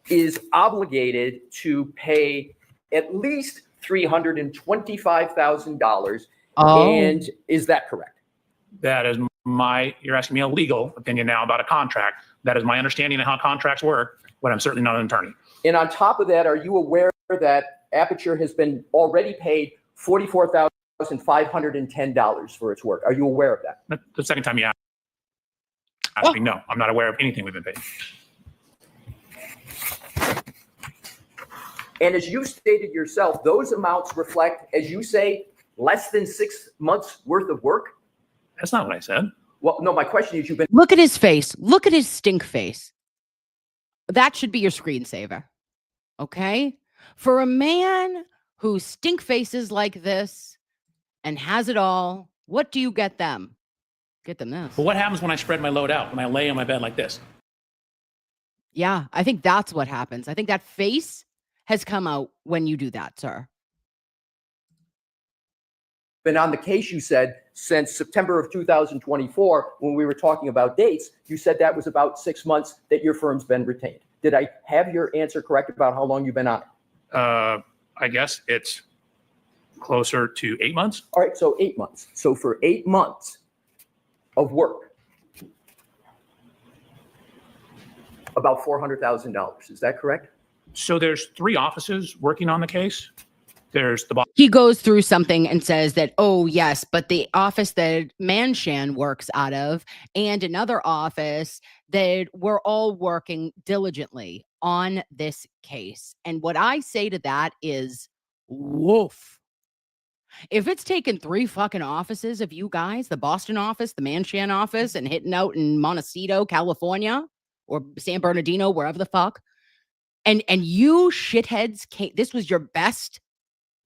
is obligated to pay at least $325,000. Oh, And is that correct? That is you're asking me a legal opinion now about a contract. That is my understanding of how contracts work, but I'm certainly not an attorney. And on top of that, are you aware that Aperture has been already paid $44,510 for its work? Are you aware of that? The second time you asked me, no, I'm not aware of anything we've been paid. And as you stated yourself, those amounts reflect, as you say, less than 6 months worth of work? That's not what I said. Well, no, my question is, you've been look at his face. Look at his stink face. That should be your screensaver. Okay? For a man who stink faces like this and has it all, what do you get them? Get them this. But what happens when I spread my load out, when I lay on my bed like this? Yeah, I think that's what happens. I think that face has come out when you do that, sir. been on the case, you said, since September of 2024, when we were talking about dates, you said that was about 6 months that your firm's been retained. Did I have your answer correct about how long you've been on it? I guess it's closer to 8 months. All right, so 8 months. So for 8 months of work, about $400,000. Is that correct? So there's 3 offices working on the case. There's the boss. He goes through something and says that, oh, yes, but the office that Manshan works out of and another office that we're all working diligently on this case. And what I say to that is, Woof. If it's taken 3 fucking offices of you guys, the Boston office, the Manchan office, and hitting out in Montecito, California, or San Bernardino, wherever the fuck, and you shitheads this was your best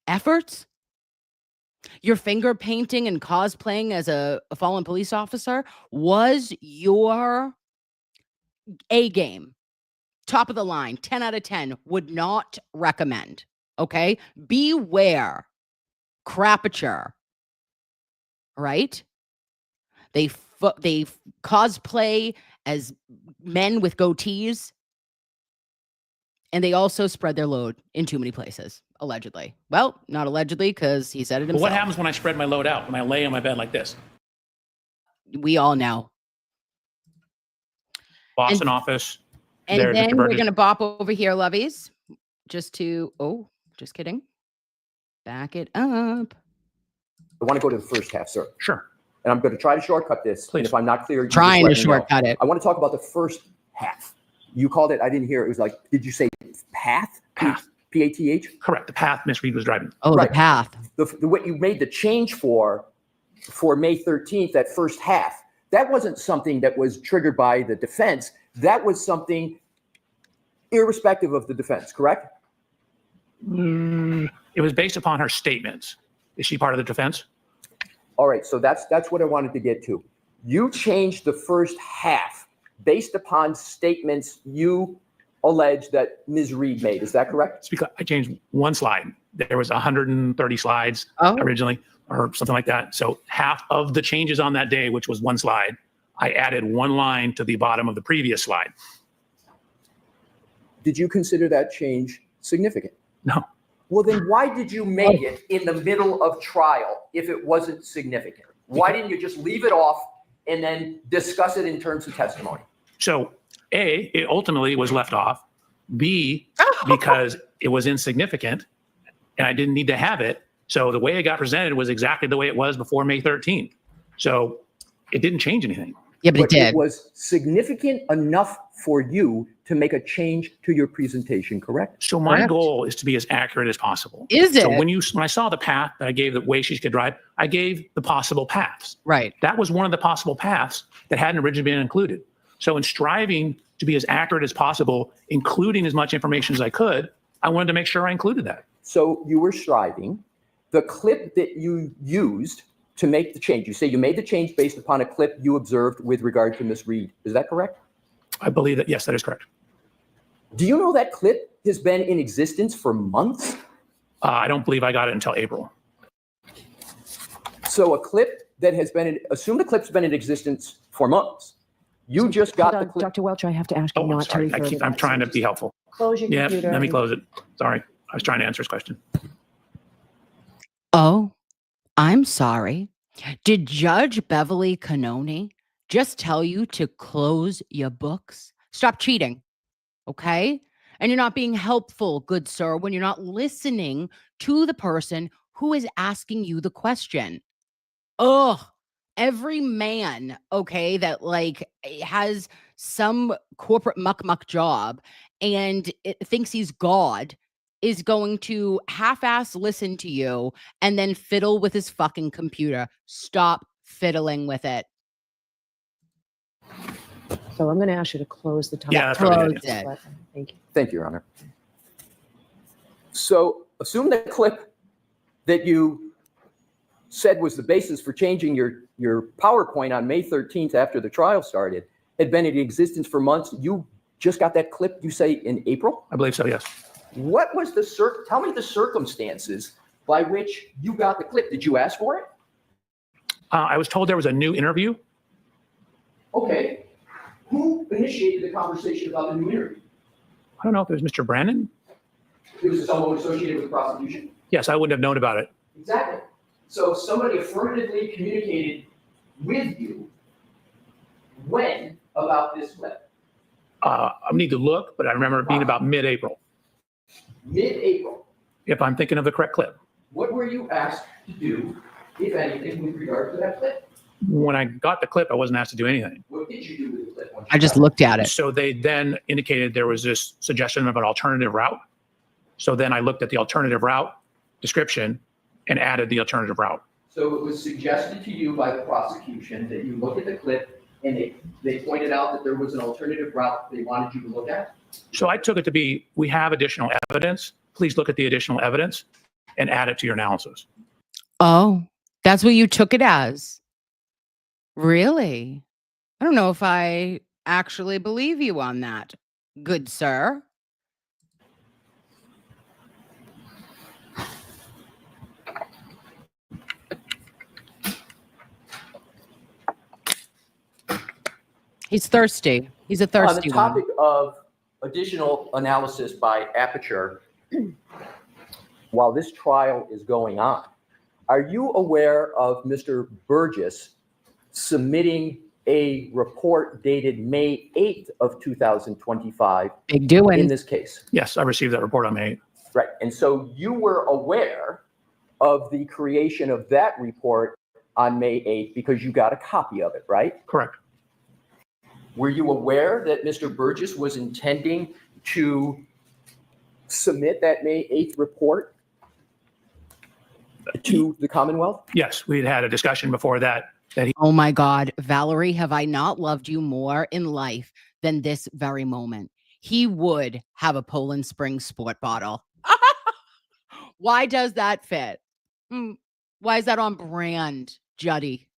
efforts? Your finger painting and cosplaying as a fallen police officer was your A game. Top of the line, 10 out of 10, would not recommend. Okay? Beware. Crapature. Right? They cosplay as men with goatees. And they also spread their load in too many places, allegedly. Well, not allegedly, because he said it himself. But what happens when I spread my load out, when I lay on my bed like this? We all know. Boston office. And then we're going to bop over here, lovies, just kidding. Back it up. I want to go to the first half, sir. Sure. And I'm going to try to shortcut this. Please. And if I'm not clear, you just Trying let to me know. shortcut it. I want to talk about the first half. You called it, I didn't hear it. It was like, did you say path? Path. P-A-T-H? Correct. The path Miss Reed was driving. Oh, Right. the path. What you made the change for May 13th, that first half, that wasn't something that was triggered by the defense. That was something irrespective of the defense, correct? It was based upon her statements. Is she part of the defense? All right, so that's what I wanted to get to. You changed the first half based upon statements you allege that Ms. Reed made. Is that correct? It's because I changed one slide. There was 130 slides originally, or something like that. So half of the changes on that day, which was one slide, I added one line to the bottom of the previous slide. Did you consider that change significant? No. Well, then why did you make it in the middle of trial if it wasn't significant? Why didn't you just leave it off and then discuss it in terms of testimony? So A, it ultimately was left off. B, because it was insignificant and I didn't need to have it. So the way it got presented was exactly the way it was before May 13th. So it didn't change anything. Yeah, but it did. It was significant enough for you to make a change to your presentation, correct? So my Correct. goal is to be as accurate as possible. Is it? So when I saw the path that I gave, the way she could drive, I gave the possible paths. Right. That was one of the possible paths that hadn't originally been included. So in striving to be as accurate as possible, including as much information as I could, I wanted to make sure I included that. So you were striving. The clip that you used to make the change, you say you made the change based upon a clip you observed with regard to Ms. Reed. Is that correct? I believe that, yes, that is correct. Do you know that clip has been in existence for months? I don't believe I got it until April. So a clip that has been, assume the clip's been in existence for months. You just got the clip. Dr. Welcher, I have to ask you Oh, I'm not to sorry. refer to I'm that. trying to be helpful. Close your Yeah, computer. let me close it. Sorry. I was trying to answer his question. Oh, I'm sorry. Did Judge Beverly Cannoni just tell you to close your books? Stop cheating, okay? And you're not being helpful, good sir, when you're not listening to the person who is asking you the question. Ugh. Every man, okay, that like has some corporate muck job and thinks he's God is going to half-ass listen to you and then fiddle with his fucking computer. Stop fiddling with it. So I'm going to ask you to close the top. Yeah, that's probably Close good. it. Thank you. Thank you, Your Honor. So assume the clip that you said was the basis for changing your PowerPoint on May 13th after the trial started had been in existence for months. You just got that clip, you say, in April? I believe so, yes. What was tell me the circumstances by which you got the clip. Did you ask for it? I was told there was a new interview. Okay. Who initiated the conversation about the new interview? I don't know if it was Mr. Brandon. It was someone associated with the prosecution? Yes, I wouldn't have known about it. Exactly. So somebody affirmatively communicated with you when about this clip? I need to look, but I remember it being about mid-April, Mid-April. if I'm thinking of the correct clip. What were you asked to do, if anything, with regard to that clip? When I got the clip, I wasn't asked to do anything. What did you do with the clip? once you I just got it? looked at it. So they then indicated there was this suggestion of an alternative route. So then I looked at the alternative route, description and added the alternative route. So it was suggested to you by the prosecution that you look at the clip and they pointed out that there was an alternative route they wanted you to look at? So I took it to be, we have additional evidence. Please look at the additional evidence and add it to your analysis. Oh, that's what you took it as. Really? I don't know if I actually believe you on that, good sir. He's thirsty. He's a On the thirsty one. topic of additional analysis by Aperture, while this trial is going on, are you aware of Mr. Burgess submitting a report dated May 8th of 2025 Big doing. in this case? Yes, I received that report on May 8th. Right. And so you were aware of the creation of that report on May 8th because you got a copy of it, right? Correct. Were you aware that Mr. Burgess was intending to submit that May 8th report to the Commonwealth? Yes, we'd had a discussion before that Oh my God, Valerie, have I not loved you more in life than this very moment? He would have a Poland Spring sport bottle. Why does that fit? Why is that on brand, Juddy?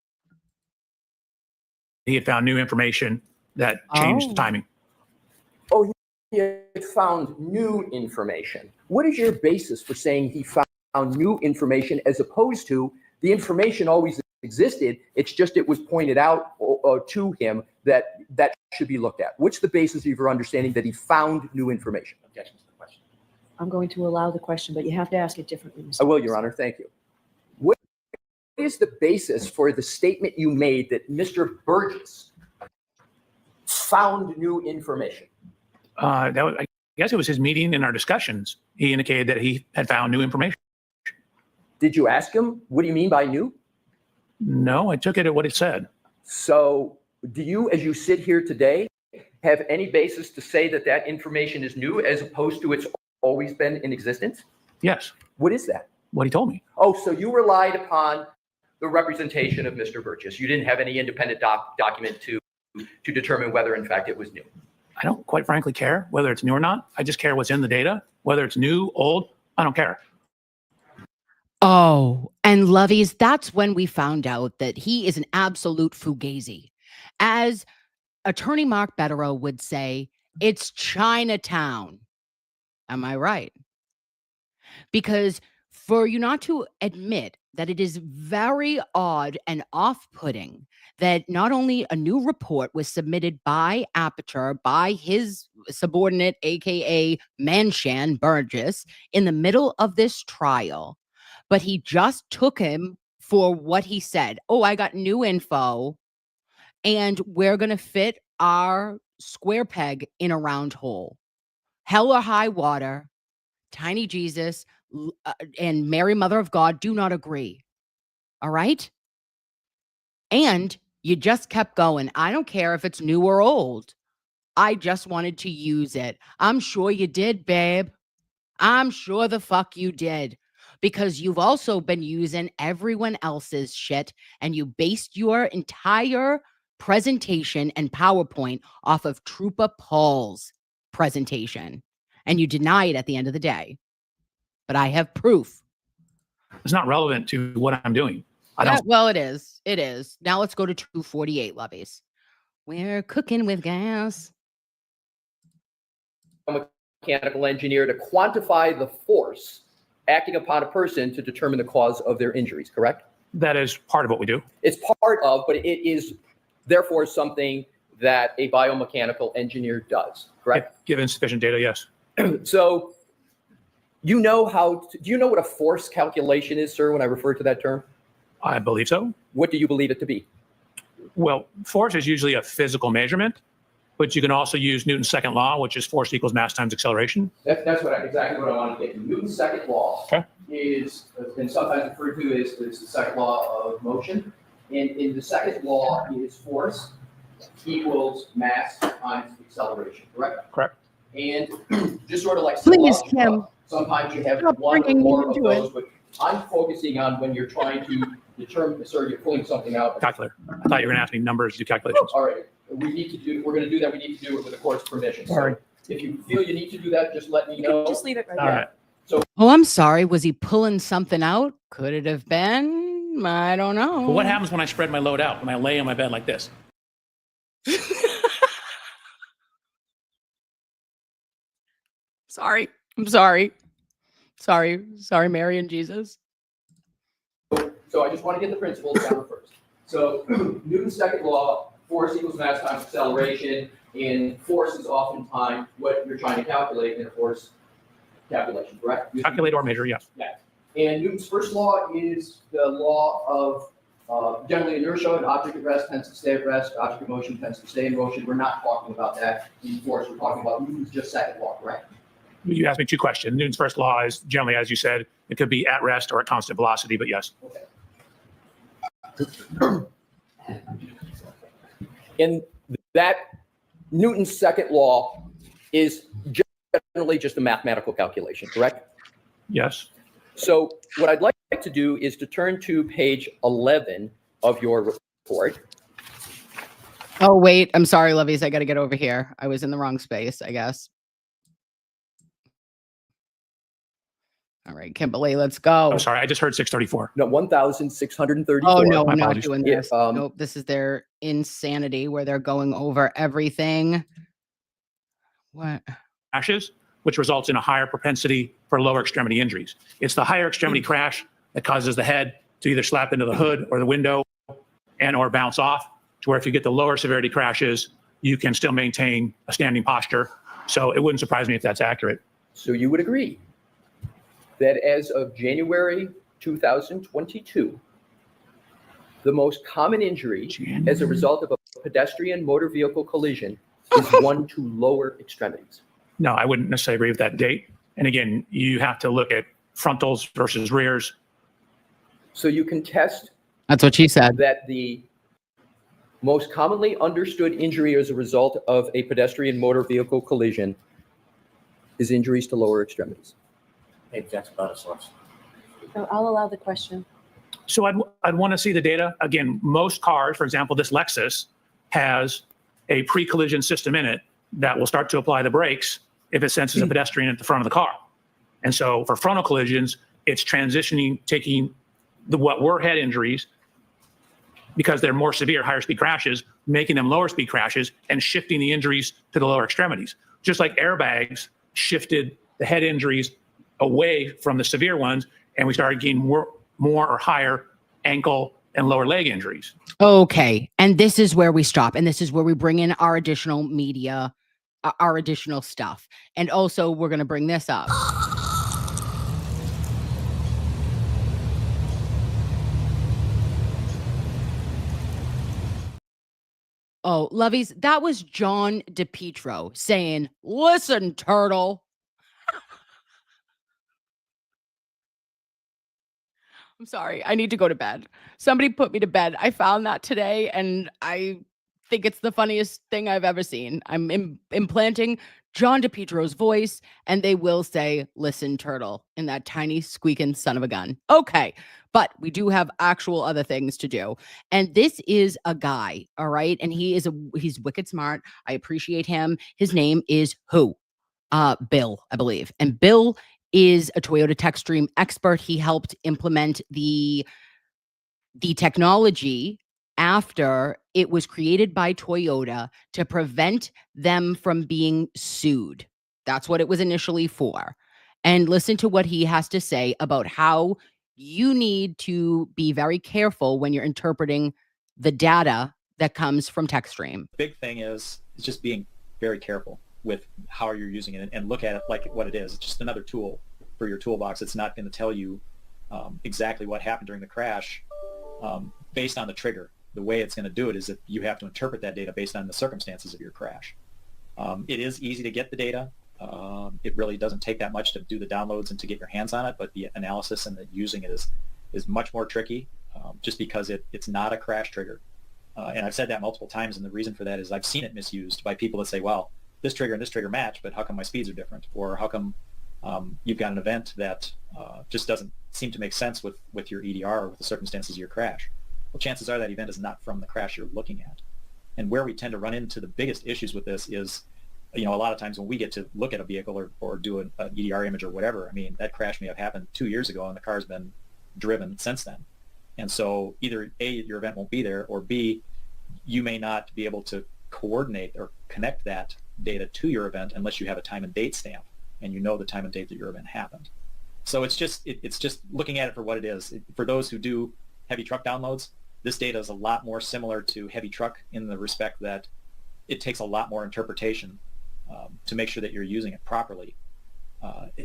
he had found new information that changed the timing. Oh, he had found new information. What is your basis for saying he found new information as opposed to the information always existed? It's just it was pointed out to him that that should be looked at. What's the basis of your understanding that he found new information? Objections to the question. I'm going to allow the question, but you have to ask it differently. Mr. I will, Your Honor. Thank you. What is the basis for the statement you made that Mr. Burgess found new information? I guess it was his meeting in our discussions. He indicated that he had found new information. Did you ask him, what do you mean by new? No, I took it at what it said. So do you, as you sit here today, have any basis to say that that information is new as opposed to it's always been in existence? Yes, What is that? what he told me. Oh, so you relied upon the representation of Mr. Burgess. You didn't have any independent document to determine whether in fact it was new. I don't quite frankly care whether it's new or not. I just care what's in the data. Whether it's new, old, I don't care. Oh, and Loveys, that's when we found out that he is an absolute fugazi. As attorney Mark Betterow would say, it's Chinatown. Am I right? Because for you not to admit that it is very odd and off-putting that not only a new report was submitted by Aperture, by his subordinate, aka Manshan Burgess, in the middle of this trial, but he just took him for what he said. Oh, I got new info, and we're going to fit our square peg in a round hole. Hell or high water, Tiny Jesus, and Mary, Mother of God do not agree. All right? And you just kept going. I don't care if it's new or old. I just wanted to use it. I'm sure you did, babe. I'm sure the fuck you did. Because you've also been using everyone else's shit and you based your entire presentation and PowerPoint off of Trooper Paul's presentation. And you deny it at the end of the day. But I have proof. It's not relevant to what I'm doing. I don't. Well, it is. It is. Now let's go to 248, Loveys. We're cooking with gas. Mechanical engineer to quantify the force acting upon a person to determine the cause of their injuries, correct? That is part of what we do. It's part of, but it is therefore something that a biomechanical engineer does, correct? Given sufficient data, yes. So you know do you know what a force calculation is, sir, when I refer to that term? I believe so. What do you believe it to be? Well, force is usually a physical measurement, but you can also use Newton's second law, which is force equals mass times acceleration. That's exactly what I wanted to get to. Newton's second law is, and sometimes referred to as the second law of motion. And in the second law is force equals mass times acceleration, correct? Correct. And just sort of like Please, Kim. sometimes you have Stop one or bringing me more of into it. those, but I'm focusing on when you're trying to determine, sir, you're pulling something out. Calculator. I thought you were going to ask me numbers, do calculations. All right, we're going to do that. We need to do it with the court's permission. All right. So if you feel you need to do that, just let me You know. can just leave it right All there. right. Oh, I'm sorry. Was he pulling something out? Could it have been? I don't know. But what happens when I spread my load out, when I lay on my bed like this? Sorry. I'm sorry. Sorry, Mary and Jesus. So I just want to get the principles down first. So Newton's second law, force equals mass times acceleration, and force is oftentimes what you're trying to calculate in a force calculation, correct? Calculate or measure, yes. And Newton's first law is the law of generally inertia. An object at rest tends to stay at rest. Object in motion tends to stay in motion. We're not talking about that in force. We're talking about Newton's just second law, correct? You asked me two questions. Newton's first law is generally, as you said, it could be at rest or at constant velocity, but yes. Okay. And that Newton's second law is generally just a mathematical calculation, correct? Yes. So what I'd like to do is to turn to page 11 of your report. Oh, wait. I'm sorry, Loveys. I got to get over here. I was in the wrong space, I guess. All right, Kimberly, let's go. I'm sorry. I just heard 634. No, 1,634. Oh, no, My I'm not apologies. doing Yeah, this. Nope, this is their insanity where they're going over everything. What? Crashes, which results in a higher propensity for lower extremity injuries. It's the higher extremity crash that causes the head to either slap into the hood or the window and or bounce off, to where if you get the lower severity crashes, you can still maintain a standing posture. So it wouldn't surprise me if that's accurate. So you would agree that as of January 2022, the most common injury as a result of a pedestrian motor vehicle collision is one to lower extremities. No, I wouldn't necessarily agree with that date. And again, you have to look at frontals versus rears. So you can test That's what she said. that the most commonly understood injury as a result of a pedestrian motor vehicle collision is injuries to lower extremities. Maybe that's about a source. So I'll allow the question. So I'd want to see the data. Again, most cars, for example, this Lexus has a pre-collision system in it that will start to apply the brakes if it senses a pedestrian at the front of the car. And so for frontal collisions, it's transitioning, taking what were head injuries, because they're more severe, higher speed crashes, making them lower speed crashes and shifting the injuries to the lower extremities. Just like airbags shifted the head injuries away from the severe ones, and we started getting more or higher ankle and lower leg injuries. Okay. And this is where we stop. And this is where we bring in our additional media, our additional stuff. And also, we're going to bring this up. Oh, Loveys, that was John DePietro saying, "Listen, turtle." I'm sorry. I need to go to bed. Somebody put me to bed. I found that today, and I think it's the funniest thing I've ever seen. I'm implanting John DePietro's voice, and they will say, "Listen, turtle," in that tiny squeaking son of a gun. Okay, but we do have actual other things to do. And this is a guy, all right? And he's wicked smart. I appreciate him. His name is who? Bill, I believe. And Bill is a Toyota Techstream expert. He helped implement the technology after it was created by Toyota to prevent them from being sued. That's what it was initially for. And listen to what he has to say about how you need to be very careful when you're interpreting the data that comes from Techstream. Big thing is just being very careful with how you're using it and look at it like what it is. It's just another tool for your toolbox. It's not going to tell you exactly what happened during the crash based on the trigger. The way it's going to do it is that you have to interpret that data based on the circumstances of your crash. It is easy to get the data. It really doesn't take that much to do the downloads and to get your hands on it, but the analysis and the using it is much more tricky just because it's not a crash trigger. And I've said that multiple times, and the reason for that is I've seen it misused by people that say, well, this trigger and this trigger match, but how come my speeds are different? Or how come you've got an event that just doesn't seem to make sense with your EDR or with the circumstances of your crash. Well, chances are that event is not from the crash you're looking at. And where we tend to run into the biggest issues with this is, a lot of times when we get to look at a vehicle or do an EDR image or whatever, I mean, that crash may have happened 2 years ago and the car's been driven since then. And so either A, your event won't be there, or B, you may not be able to coordinate or connect that data to your event unless you have a time and date stamp and you know the time and date that your event happened. So it's just looking at it for what it is. For those who do heavy truck downloads, this data is a lot more similar to heavy truck in the respect that it takes a lot more interpretation to make sure that you're using it properly.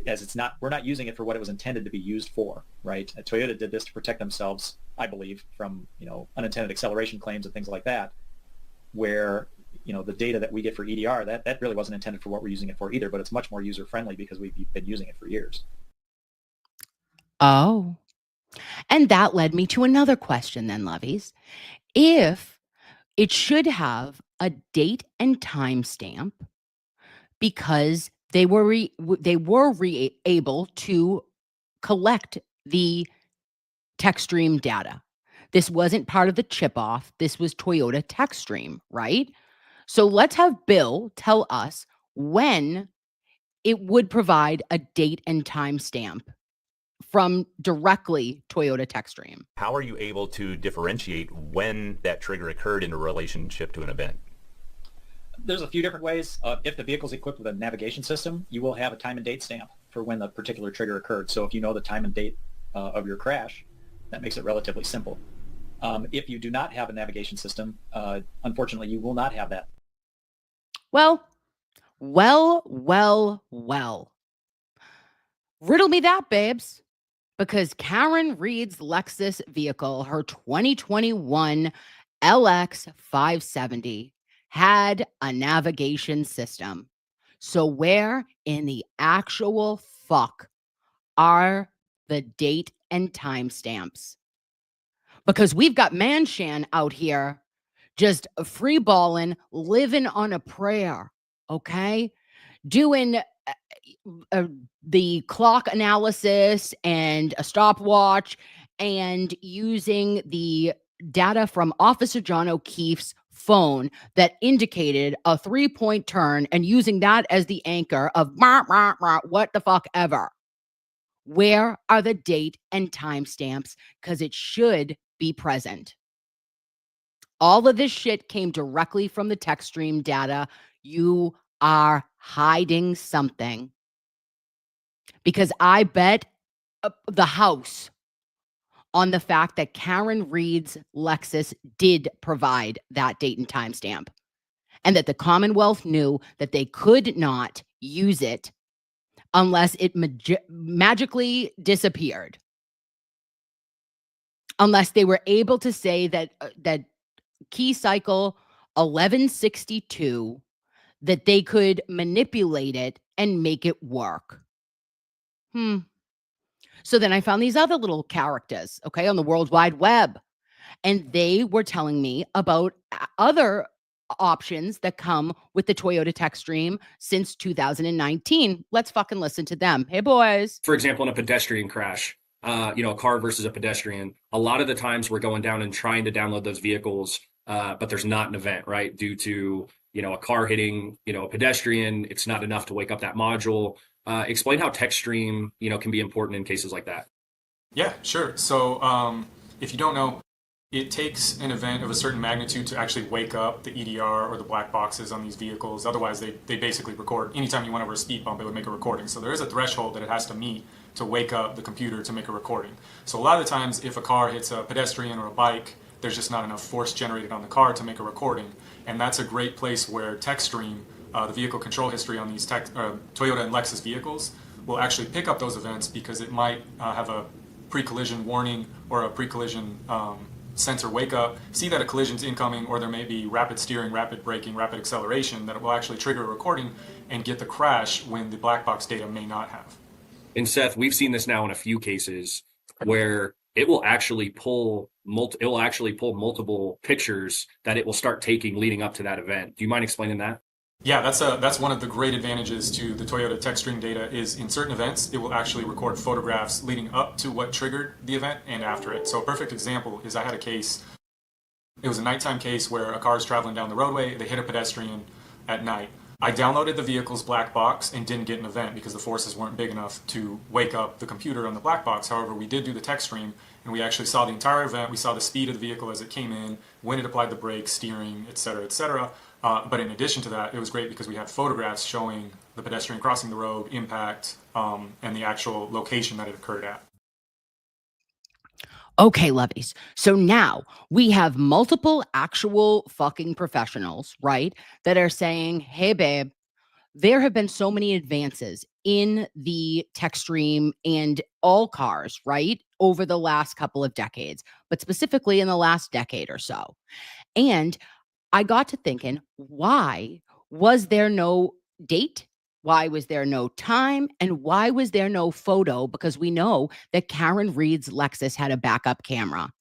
As we're not using it for what it was intended to be used for, right? Toyota did this to protect themselves, I believe, from unintended acceleration claims and things like that, where the data that we get for EDR, that really wasn't intended for what we're using it for either, but it's much more user friendly because we've been using it for years. Oh, and that led me to another question then, Loveys. If it should have a date and timestamp because they were able to collect the Techstream data. This wasn't part of the chip off. This was Toyota Techstream, right? So let's have Bill tell us when it would provide a date and timestamp from directly Toyota Techstream. How are you able to differentiate when that trigger occurred in a relationship to an event? There's a few different ways. If the vehicle is equipped with a navigation system, you will have a time and date stamp for when the particular trigger occurred. So if you know the time and date of your crash, that makes it relatively simple. If you do not have a navigation system, unfortunately, you will not have that. Well. Riddle me that, babes. Because KarenRead's Lexus vehicle, her 2021 LX 570, had a navigation system. So where in the actual fuck are the date and timestamps? Because we've got Manshan out here just free balling, living on a prayer, okay? Doing the clock analysis and a stopwatch and using the data from Officer John O'Keefe's phone that indicated a 3-point turn and using that as the anchor of what the fuck ever. Where are the date and timestamps? Because it should be present. All of this shit came directly from the Techstream data. You are hiding something. Because I bet the house on the fact that KarenRead's Lexus did provide that date and timestamp, and that the Commonwealth knew that they could not use it unless it magically disappeared. Unless they were able to say that that key cycle 1162, that they could manipulate it and make it work. So then I found these other little characters, okay, on the World Wide Web. And they were telling me about other options that come with the Toyota Techstream since 2019. Let's fucking listen to them. Hey, boys. For example, in a pedestrian crash, a car versus a pedestrian, a lot of the times we're going down and trying to download those vehicles, but there's not an event, right? Due to, a car hitting, a pedestrian, it's not enough to wake up that module. Explain how Techstream, can be important in cases like that. Yeah, sure. So if you don't know, it takes an event of a certain magnitude to actually wake up the EDR or the black boxes on these vehicles. Otherwise, they basically record. Anytime you went over a speed bump, it would make a recording. So there is a threshold that it has to meet to wake up the computer to make a recording. So a lot of the times, if a car hits a pedestrian or a bike, there's just not enough force generated on the car to make a recording. And that's a great place where Techstream, the vehicle control history on these Toyota and Lexus vehicles, will actually pick up those events because it might have a pre-collision warning or a pre-collision sensor wake up, see that a collision's incoming, or there may be rapid steering, rapid braking, rapid acceleration, that it will actually trigger a recording and get the crash when the black box data may not have. And Seth, we've seen this now in a few cases where it will actually pull multiple pictures that it will start taking leading up to that event. Do you mind explaining that? Yeah, that's one of the great advantages to the Toyota Techstream data is in certain events, it will actually record photographs leading up to what triggered the event and after it. So a perfect example is I had a case, it was a nighttime case where a car is traveling down the roadway, they hit a pedestrian at night. I downloaded the vehicle's black box and didn't get an event because the forces weren't big enough to wake up the computer on the black box. However, we did do the text stream and we actually saw the entire event. We saw the speed of the vehicle as it came in, when it applied the brakes, steering, et cetera, et cetera. But in addition to that, it was great because we had photographs showing the pedestrian crossing the road, impact, and the actual location that it occurred at. Okay, lovies. So now we have multiple actual fucking professionals, right? That are saying, hey, babe, there have been so many advances in the tech stream and all cars, right? Over the last couple of decades, but specifically in the last decade or so. And I got to thinking, why was there no date? Why was there no time? And why was there no photo? Because we know that KarenRead's Lexus had a backup camera.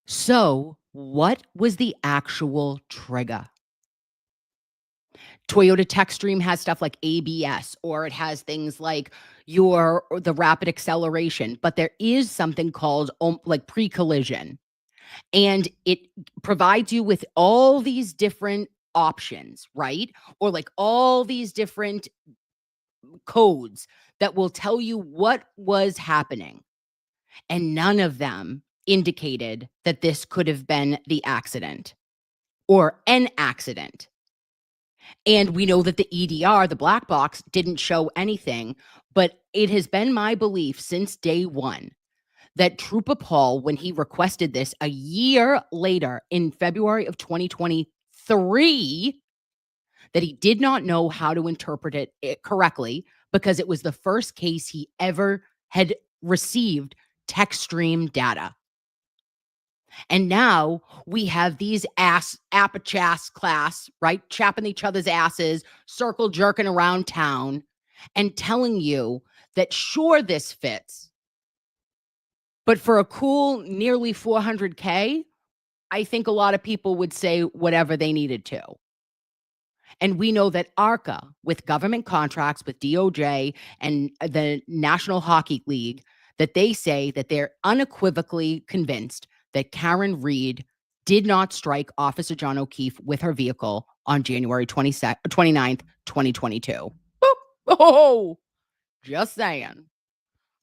So, what was the actual trigger? Toyota Techstream has stuff like ABS, or it has things like the rapid acceleration, but there is something called like pre-collision. And it provides you with all these different options, right? Or like all these different codes that will tell you what was happening. And none of them indicated that this could have been the accident or an accident. And we know that the EDR, the black box, didn't show anything, but it has been my belief since day one that Trooper Paul, when he requested this a year later in February of 2023, that he did not know how to interpret it correctly because it was the first case he ever had received Techstream data. And now we have these apachas class, right? Chapping each other's asses, circle jerking around town and telling you that sure, this fits. But for a cool nearly 400K, I think a lot of people would say whatever they needed to. And we know that ARCA, with government contracts with DOJ and the National Hockey League, that they say that they're unequivocally convinced that KarenRead did not strike Officer John O'Keefe with her vehicle on January 29th, 2022. Boop. Oh, just saying.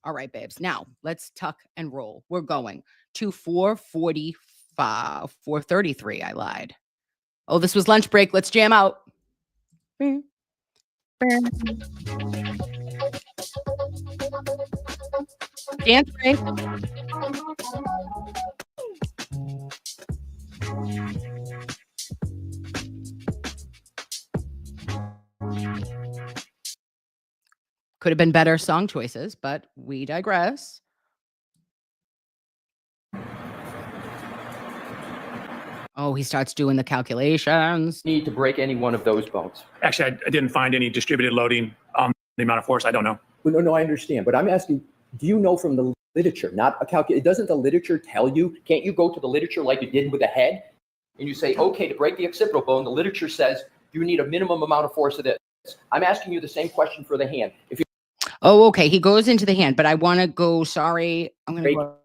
All right, babes. Now let's tuck and roll. We're going to 4:45, 4:33. I lied. Oh, this was lunch break. Let's jam out. Dance break. Could have been better song choices, but we digress. Oh, he starts doing the calculations. Need to break any one of those bones. Actually, I didn't find any distributed loading on the amount of force. I don't know. Well, no, I understand. But I'm asking, do you know from the literature, not a calculation, doesn't the literature tell you, can't you go to the literature like you did with the head? And you say, okay, to break the occipital bone, the literature says you need a minimum amount of force of this. I'm asking you the same question for the hand. If you Okay. He goes into the hand, but I want to go, sorry. I'm going to go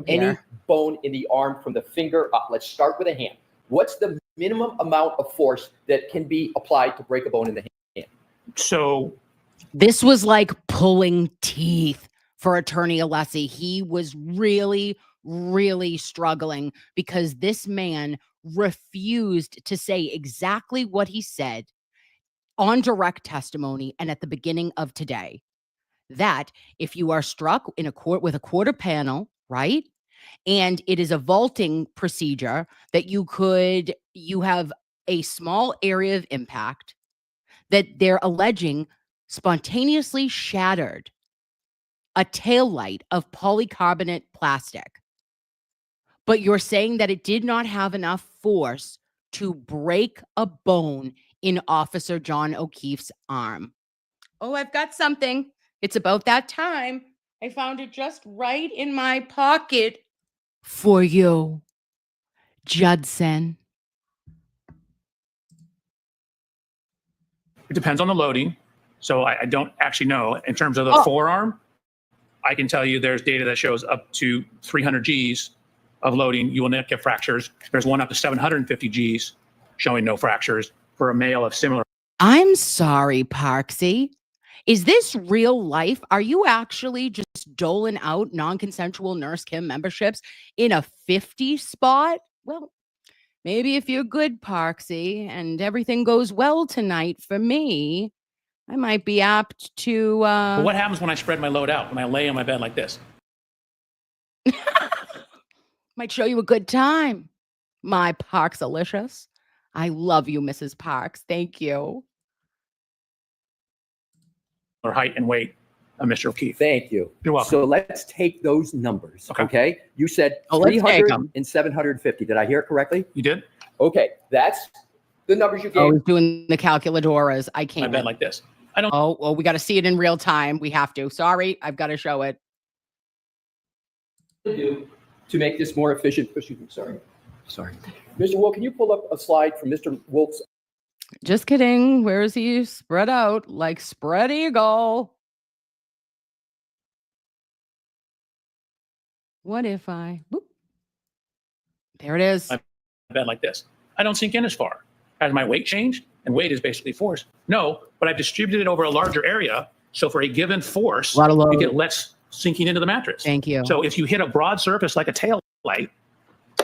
any bone in the arm from the finger up. Let's start with a hand. What's the minimum amount of force that can be applied to break a bone in the hand? So this was like pulling teeth for Attorney Alessi. He was really, really struggling because this man refused to say exactly what he said on direct testimony and at the beginning of today. That if you are struck in a court with a quarter panel, right? And it is a vaulting procedure that you have a small area of impact that they're alleging spontaneously shattered a taillight of polycarbonate plastic. But you're saying that it did not have enough force to break a bone in Officer John O'Keefe's arm. Oh, I've got something. It's about that time. I found it just right in my pocket for you, Judson. It depends on the loading. So I don't actually know. In terms of the forearm, I can tell you there's data that shows up to 300 Gs of loading. You will not get fractures. There's one up to 750 Gs showing no fractures for a male of similar. I'm sorry, Parksy. Is this real life? Are you actually just doling out non-consensual Nurse Kim memberships in a 50 spot? Well, maybe if you're good, Parksy, and everything goes well tonight for me, I might be apt to... But what happens when I spread my load out, when I lay on my bed like this? Might show you a good time. My Parksalicious. I love you, Mrs. Parks. Thank you. Or height and weight of Mr. O'Keefe. Thank you. You're welcome. So let's take those numbers, okay? You said let's take 300 and 750. Did I hear it correctly? You did? Okay, that's the numbers you gave. I was doing the calculadoras. I can't. My bed like this. I don't. Oh, well, we got to see it in real time. We have to. Sorry, I've got to show it. To make this more efficient. Excuse me, sorry. Mr. Wolf, can you pull up a slide from Mr. Wolf's? Just kidding. Where is he spread out like spread eagle? What if I? Whoop. There it is. My bed like this. I don't sink in as far. Has my weight changed? And weight is basically force. No, but I've distributed it over a larger area. So for a given force, you get less sinking into the mattress. Thank you. So if you hit a broad surface like a tail light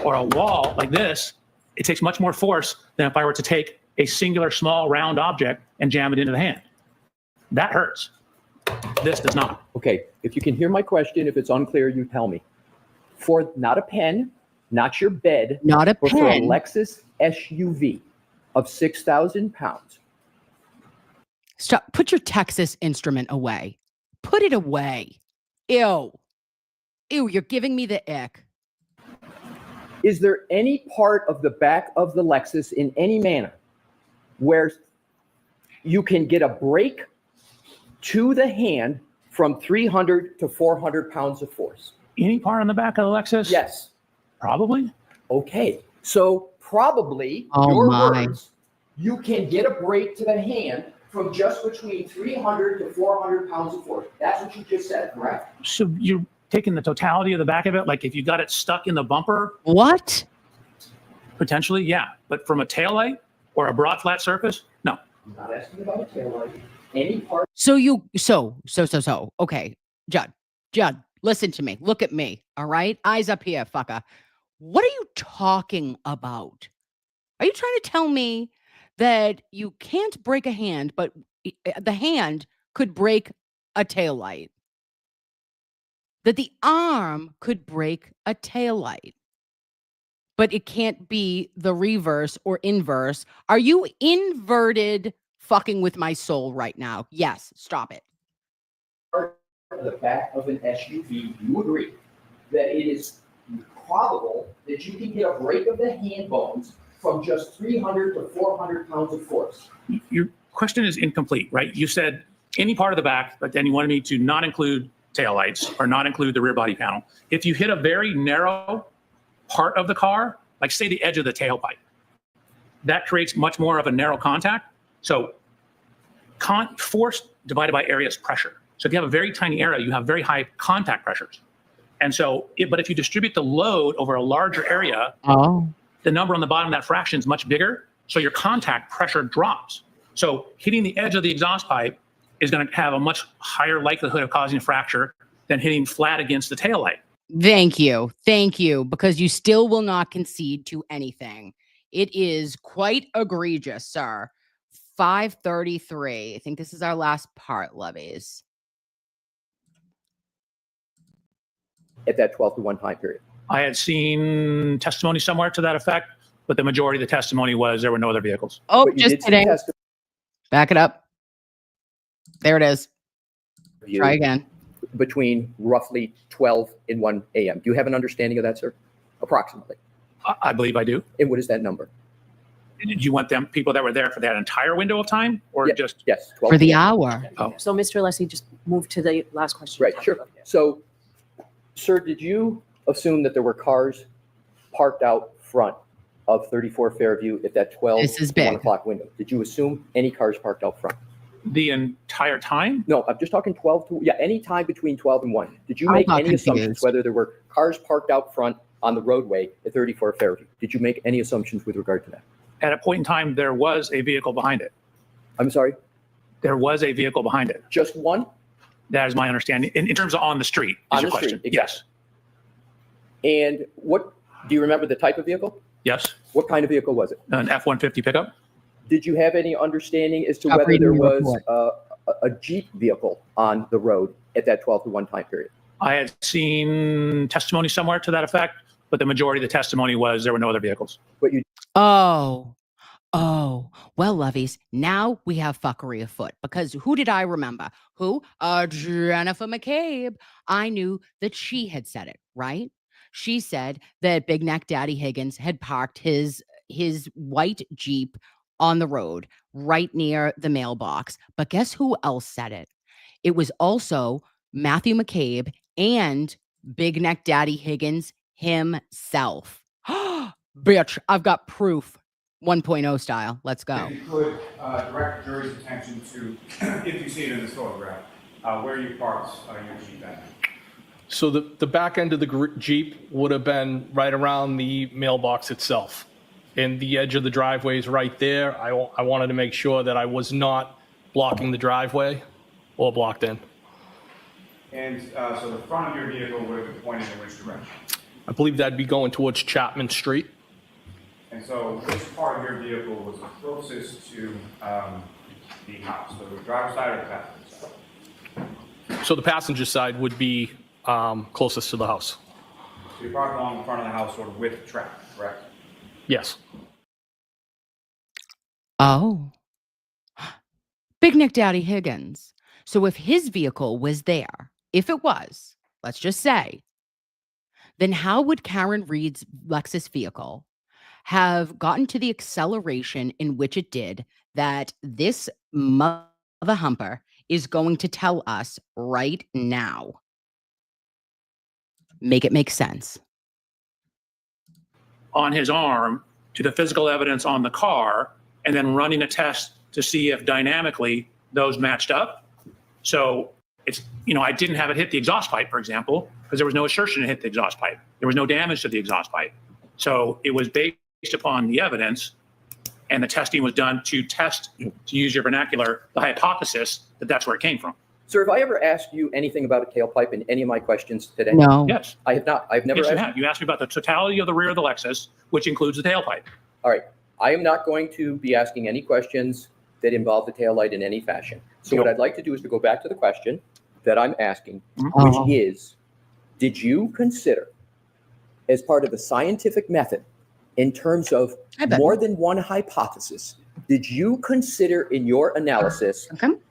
or a wall like this, it takes much more force than if I were to take a singular small round object and jam it into the hand. That hurts. This does not. Okay, if you can hear my question, if it's unclear, you tell me. For not a pen, not your bed, not a but pen, for a Lexus SUV of 6,000 pounds. Stop. Put your Texas instrument away. Put it away. Ew. Ew, you're giving me the ick. Is there any part of the back of the Lexus in any manner where you can get a break to the hand from 300 to 400 pounds of force? Any part on the back of the Lexus? Yes. Probably. Okay. So probably, your words, you can get a break to the hand from just between 300 to 400 pounds of force. That's what you just said, correct? So you're taking the totality of the back of it? Like if you got it stuck in the bumper? What? Potentially, yeah. But from a taillight or a broad flat surface? No. I'm not asking about a taillight. Any part. So. Okay. Judd, listen to me. Look at me. All right. Eyes up here, fucker. What are you talking about? Are you trying to tell me that you can't break a hand, but the hand could break a taillight? That the arm could break a taillight, but it can't be the reverse or inverse? Are you inverted fucking with my soul right now? Yes, stop it. The back of an SUV, you agree that it is probable that you can get a break of the hand bones from just 300 to 400 pounds of force. Your question is incomplete, right? You said any part of the back, but then you wanted me to not include taillights or not include the rear body panel. If you hit a very narrow part of the car, like say the edge of the tailpipe, that creates much more of a narrow contact. So force divided by area is pressure. So if you have a very tiny area, you have very high contact pressures. And so, but if you distribute the load over a larger area, the number on the bottom of that fraction is much bigger. So your contact pressure drops. So hitting the edge of the exhaust pipe is going to have a much higher likelihood of causing a fracture than hitting flat against the taillight. Thank you, because you still will not concede to anything. It is quite egregious, sir. 533. I think this is our last part, Loveys. At that 12 to 1 time period. I had seen testimony somewhere to that effect, but the majority of the testimony was there were no other vehicles. Oh, just kidding. Back it up. There it is. Try again. Between roughly 12 and 1 a.m. Do you have an understanding of that, sir? Approximately. I believe I do. And what is that number? Did you want them people that were there for that entire window of time, or just 12 for the hour? Oh. So, Mr. Leslie, just move to the last question. Right, sure. So, sir, did you assume that there were cars parked out front of 34 Fairview at that 12 This is to 1 big. o'clock window? Did you assume any cars parked out front? The entire time? No, I'm just talking 12 to, yeah, any time between 12 and 1. Did you I make got any assumptions confused. whether there were cars parked out front on the roadway at 34 Fairview? Did you make any assumptions with regard to that? At a point in time, there was a vehicle behind it. I'm sorry, There was a vehicle behind it. just one? That is my understanding. In terms of on the street, is On your the street, question. exactly. Yes. And what, do you remember the type of vehicle? Yes. What kind of vehicle was it? An F-150 pickup. Did you have any understanding as to Stop whether reading there the was a Jeep vehicle on the road at that 12 to 1 time period? I had seen testimony somewhere to that effect, but the majority of the testimony was there were no other vehicles. But you Oh, well, lovies, now we have fuckery afoot because who did I remember? Who? Jennifer McCabe. I knew that she had said it, right? She said that Big Neck Daddy Higgins had parked his white Jeep on the road right near the mailbox. But guess who else said it? It was also Matthew McCabe and Big Neck Daddy Higgins himself. Bitch, I've got proof. 1.0 style. Let's go. If you could direct the jury's attention to, if you see it in this photograph, where you parked your Jeep at. So the back end of the Jeep would have been right around the mailbox itself. And the edge of the driveway is right there. I wanted to make sure that I was not blocking the driveway or blocked in. And so the front of your vehicle would have been pointing in which direction? I believe that'd be going towards Chapman Street. And so which part of your vehicle was closest to the house, the driver's side or the passenger side? So the passenger side would be closest to the house. So you parked along the front of the house sort of with traffic, correct? Yes. Oh. Big Nick Daddy Higgins. So if his vehicle was there, if it was, let's just say, then how would KarenRead's Lexus vehicle have gotten to the acceleration in which it did that this mother humper is going to tell us right now? Make it make sense. On his arm to the physical evidence on the car and then running a test to see if dynamically those matched up. So it's, I didn't have it hit the exhaust pipe, for example, because there was no assertion it hit the exhaust pipe. There was no damage to the exhaust pipe. So it was based upon the evidence, and the testing was done to test, to use your vernacular, the hypothesis that that's where it came from. Sir, have I ever asked you anything about a tailpipe in any of my questions today? No. Yes. I have not. I've never Yes, you asked. have. You asked me about the totality of the rear of the Lexus, which includes the tailpipe. All right. I am not going to be asking any questions that involve the taillight in any fashion. So what I'd like to do is to go back to the question that I'm asking, which is, did you consider, as part of the scientific method, in terms of more than one hypothesis, did you consider in your analysis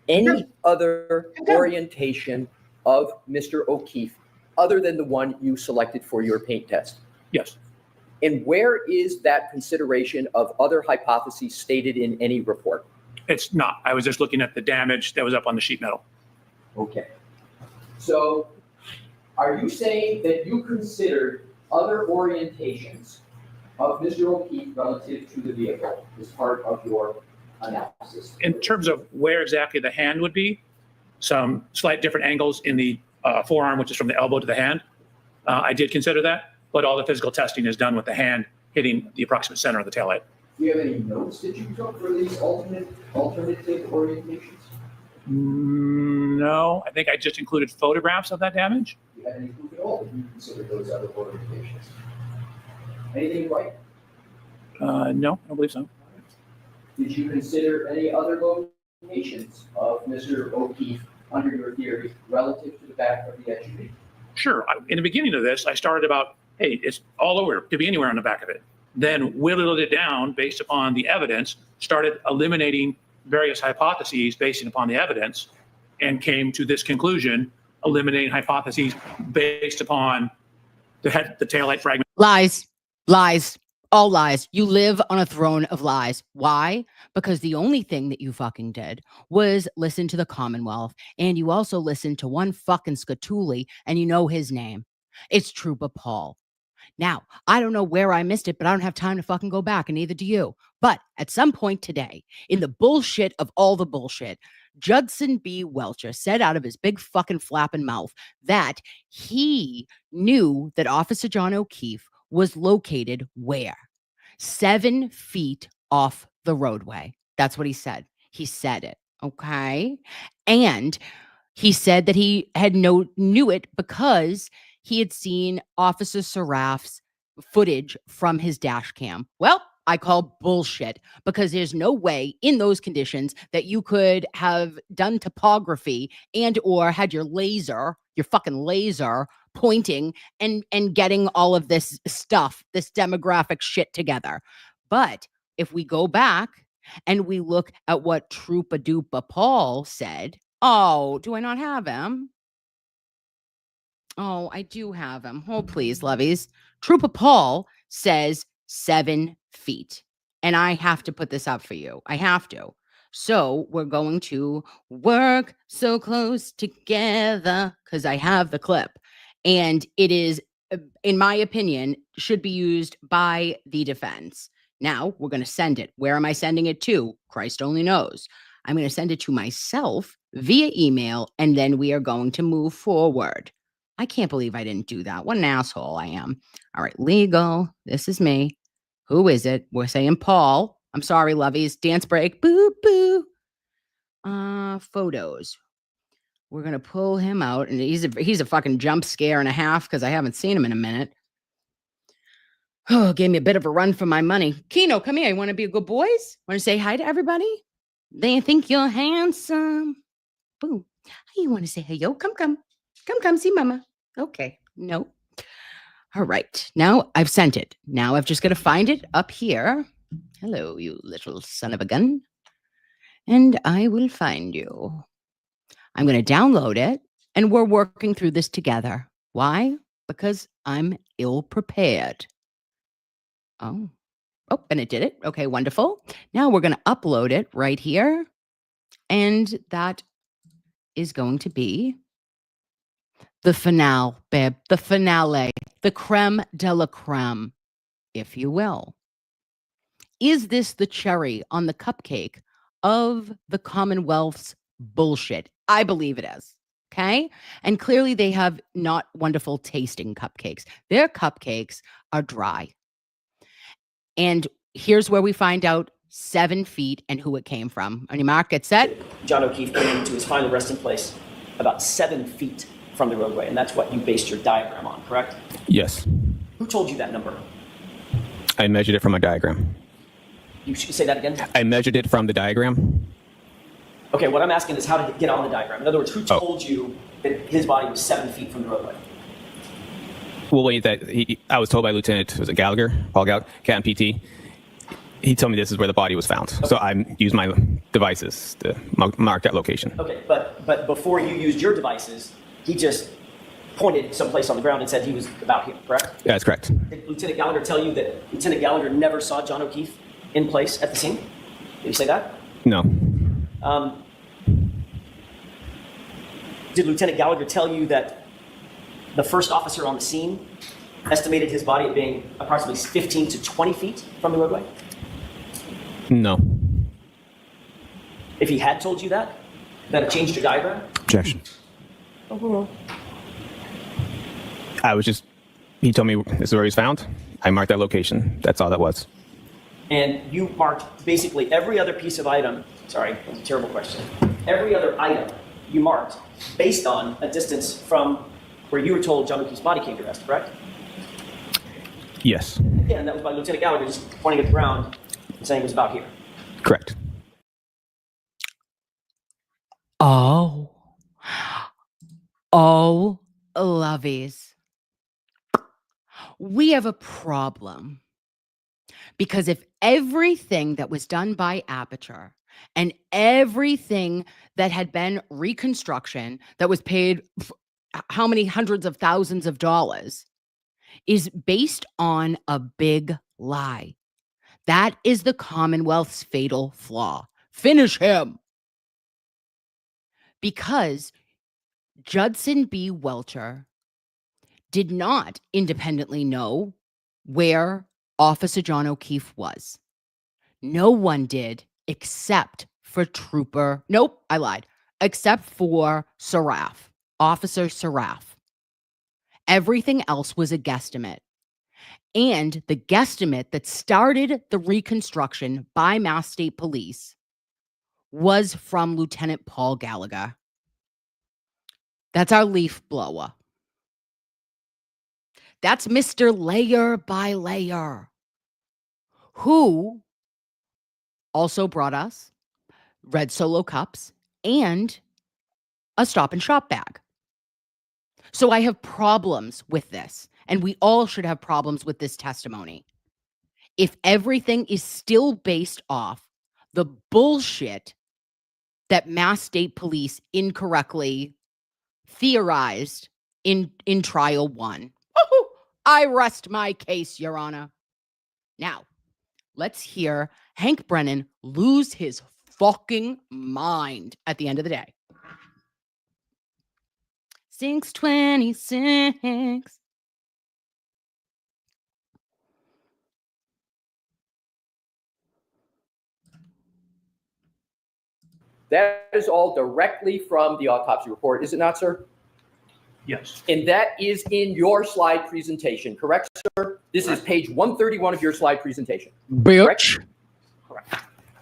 any other orientation of Mr. O'Keefe other than the one you selected for your paint test? Yes. And where is that consideration of other hypotheses stated in any report? It's not. I was just looking at the damage that was up on the sheet metal. Okay. So are you saying that you considered other orientations of Mr. O'Keefe relative to the vehicle as part of your analysis? In terms of where exactly the hand would be, some slight different angles in the forearm, which is from the elbow to the hand. I did consider that, but all the physical testing is done with the hand hitting the approximate center of the taillight. Do you have any notes that you took for these alternative orientations? No, I think I just included photographs of that damage. Do you have any proof at all that you considered those other orientations? Anything right? No, I don't believe so. Did you consider any other locations of Mr. O'Keefe under your theory relative to the back of the SUV? Sure. In the beginning of this, I started about, hey, it's all over. It could be anywhere on the back of it. Then whittled it down based upon the evidence, started eliminating various hypotheses based upon the evidence, and came to this conclusion, eliminating hypotheses based upon the taillight fragment. Lies, all lies. You live on a throne of lies. Why? Because the only thing that you fucking did was listen to the Commonwealth, and you also listened to one fucking Scatuli, and you know his name. It's Trooper Paul. Now, I don't know where I missed it, but I don't have time to fucking go back, and neither do you. But at some point today, in the bullshit of all the bullshit, Judson B. Welcher said out of his big fucking flapping mouth that he knew that Officer John O'Keefe was located where? 7 feet off the roadway. That's what he said. He said it. Okay. And he said that he had knew it because he had seen Officer Saraff's footage from his dash cam. Well, I call bullshit, because there's no way in those conditions that you could have done topography and or had your fucking laser pointing and getting all of this stuff, this demographic shit together. But if we go back and we look at what Troopa Doopa Paul said, oh, do I not have him? Oh, I do have him. Oh, please, lovies. Troopa Paul says 7 feet. And I have to put this up for you. I have to. So we're going to work so close together, because I have the clip. And it is, in my opinion, should be used by the defense. Now we're going to send it. Where am I sending it to? Christ only knows. I'm going to send it to myself via email, and then we are going to move forward. I can't believe I didn't do that. What an asshole I am. All right, legal. This is me. Who is it? We're saying Paul. I'm sorry, lovies. Dance break. Boo, boo. Photos. We're going to pull him out, and he's a fucking jump scare and a half, because I haven't seen him in a minute. Oh, gave me a bit of a run for my money. Keno, come here. You want to be a good boys? Want to say hi to everybody? They think you're handsome. Boom. You want to say hello? Come, see mama. Okay. No. All right. Now I've sent it. Now I've just got to find it up here. Hello, you little son of a gun. And I will find you. I'm going to download it, and we're working through this together. Why? Because I'm ill prepared. Oh, and it did it. Okay, wonderful. Now we're going to upload it right here. And that is going to be the finale, babe. The finale. The creme de la creme, if you will. Is this the cherry on the cupcake of the Commonwealth's bullshit? I believe it is. Okay. And clearly they have not wonderful tasting cupcakes. Their cupcakes are dry. And here's where we find out 7 feet and who it came from. On your mark, get set. John O'Keefe came to his final resting place about 7 feet from the roadway, and that's what you based your diagram on, correct? Yes. Who told you that number? I measured it from a diagram. You should say that again? I measured it from the diagram. Okay, what I'm asking is how did it get on the diagram? In other words, who told you that his body was 7 feet from the roadway? Well, wait, I was told by Lieutenant, was it Gallagher? Paul Gallagher, Captain PT. He told me this is where the body was found. Okay. So I used my devices to mark that location. Okay, but before you used your devices, he just pointed someplace on the ground and said he was about here, correct? Yeah, that's correct. Did Lieutenant Gallagher tell you that Lieutenant Gallagher never saw John O'Keefe in place at the scene? Did he say that? No. Did Lieutenant Gallagher tell you that the first officer on the scene estimated his body at being approximately 15 to 20 feet from the roadway? No. If he had told you that, then it changed your diagram? Objection. He told me this is where he's found. I marked that location. That's all that was. And you marked basically every other piece of item. Sorry, that was a terrible question. Every other item you marked based on a distance from where you were told John O'Keefe's body came to rest, correct? Yes. Yeah, and that was by Lieutenant Gallagher just pointing at the ground and saying it was about here. Correct. Oh, lovies. We have a problem. Because if everything that was done by Aperture and everything that had been reconstruction that was paid how many hundreds of thousands of dollars is based on a big lie, that is the Commonwealth's fatal flaw. Finish him. Because Judson B. Welcher did not independently know where Officer John O'Keefe was. No one did except for Trooper. Nope, I lied. Except for Saraf, Officer Saraf. Everything else was a guesstimate. And the guesstimate that started the reconstruction by Mass State Police was from Lieutenant Paul Gallagher. That's our leaf blower. That's Mr. Layer by Layer, who also brought us red Solo cups and a Stop and Shop bag. So I have problems with this, and we all should have problems with this testimony. If everything is still based off the bullshit that Mass State Police incorrectly theorized in trial 1. I rest my case, Your Honor. Now, let's hear Hank Brennan lose his fucking mind at the end of the day. 6:26. That is all directly from the autopsy report, is it not, sir? Yes. And that is in your slide presentation, correct, sir? This is page 131 of your slide presentation. Bitch. Correct.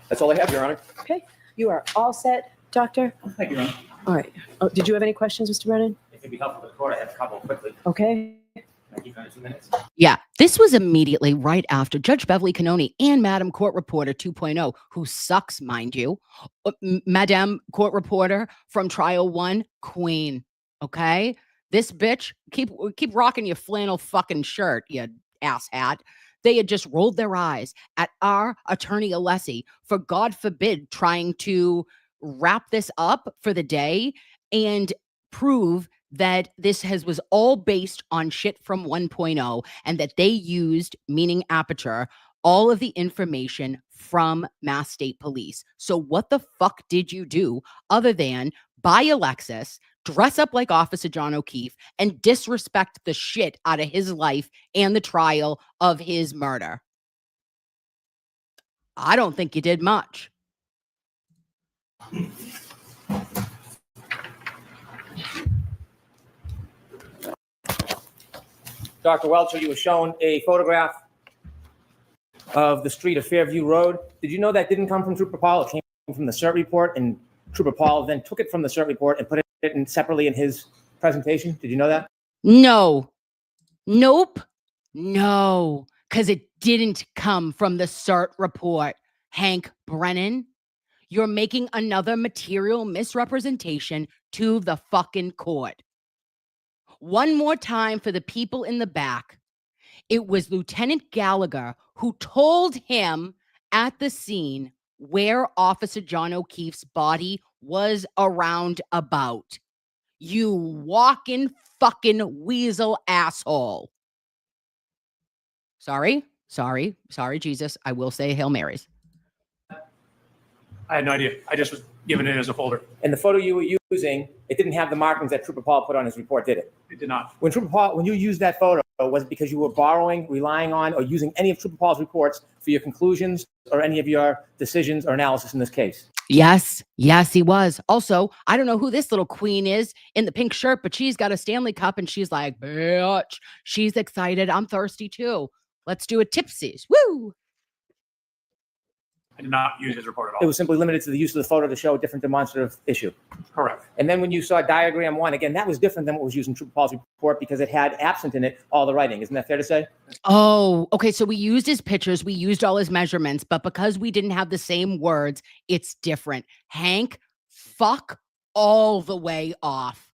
That's all I have, Your Honor. Okay, you are all set, Doctor? Thank you, Ron. All right. Oh, did you have any questions, Mr. Brennan? If it'd be helpful to the court, I have a couple quickly. Okay. Can I keep going in 2 minutes? Yeah, this was immediately right after Judge Beverly Canoni and Madam Court Reporter 2.0, who sucks, mind you. Madam Court Reporter from Trial 1, Queen. Okay? This bitch, keep rocking your flannel fucking shirt, you asshat. They had just rolled their eyes at our attorney Alessi for, God forbid, trying to wrap this up for the day and prove that this was all based on shit from 1.0 and that they used, meaning Aperture, all of the information from Mass State Police. So what the fuck did you do other than buy a Lexus, dress up like Officer John O'Keefe, and disrespect the shit out of his life and the trial of his murder? I don't think you did much. Dr. Welcher, you were shown a photograph of the street of Fairview Road. Did you know that didn't come from Trooper Paul? It came from the CERT report, and Trooper Paul then took it from the CERT report and put it in separately in his presentation. Did you know that? No. Nope. No. Because it didn't come from the CERT report. Hank Brennan, you're making another material misrepresentation to the fucking court. One more time for the people in the back. It was Lieutenant Gallagher who told him at the scene where Officer John O'Keefe's body was around about. You walking fucking weasel asshole. Sorry, Jesus. I will say Hail Marys. I had no idea. I just was given it as a folder. And the photo you were using, it didn't have the markings that Trooper Paul put on his report, did it? It did not. When you used that photo, was it because you were borrowing, relying on, or using any of Trooper Paul's reports for your conclusions or any of your decisions or analysis in this case? Yes, he was. Also, I don't know who this little queen is in the pink shirt, but she's got a Stanley Cup and she's like, bitch, she's excited. I'm thirsty too. Let's do a tipsies. Woo! I did not use his report at all. It was simply limited to the use of the photo to show a different demonstrative issue. Correct. And then when you saw diagram 1, again, that was different than what was used in Trooper Paul's report because it had absent in it all the writing. Isn't that fair to say? Oh, okay. So we used his pictures, we used all his measurements, but because we didn't have the same words, it's different. Hank, fuck all the way off.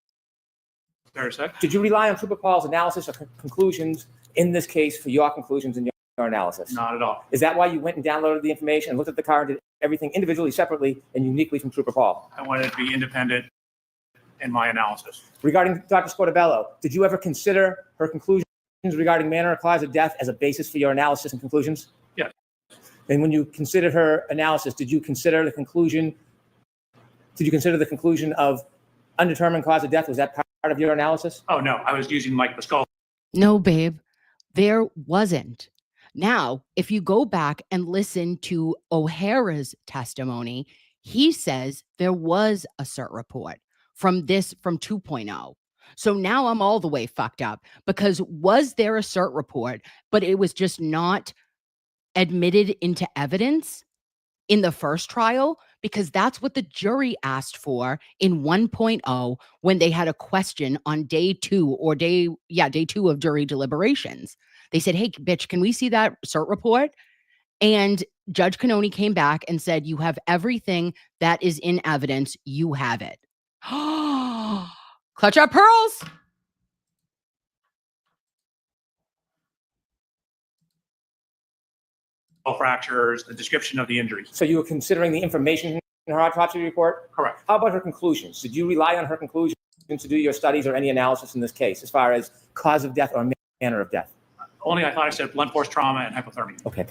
Fair to say. Did you rely on Trooper Paul's analysis or conclusions in this case for your conclusions and your analysis? Not at all. Is that why you went and downloaded the information and looked at the car and did everything individually, separately, and uniquely from Trooper Paul? I wanted to be independent in my analysis. Regarding Dr. Scotabello, did you ever consider her conclusions regarding manner or cause of death as a basis for your analysis and conclusions? Yes. And when you considered her analysis, did you consider the conclusion of undetermined cause of death? Was that part of your analysis? Oh, no. I was using like the skull. No, babe. There wasn't. Now, if you go back and listen to O'Hara's testimony, he says there was a cert report from 2.0. So now I'm all the way fucked up because was there a cert report, but it was just not admitted into evidence in the first trial? Because that's what the jury asked for in 1.0 when they had a question on day 2 of jury deliberations. They said, hey, bitch, can we see that cert report? And Judge Cannoni came back and said, you have everything that is in evidence. You have it. Clutch our pearls. Fractures, the description of the injuries. So you were considering the information in her autopsy report? Correct. How about her conclusions? Did you rely on her conclusions to do your studies or any analysis in this case as far as cause of death or manner of death? Only I thought I said blunt force trauma and hypothermia. Okay.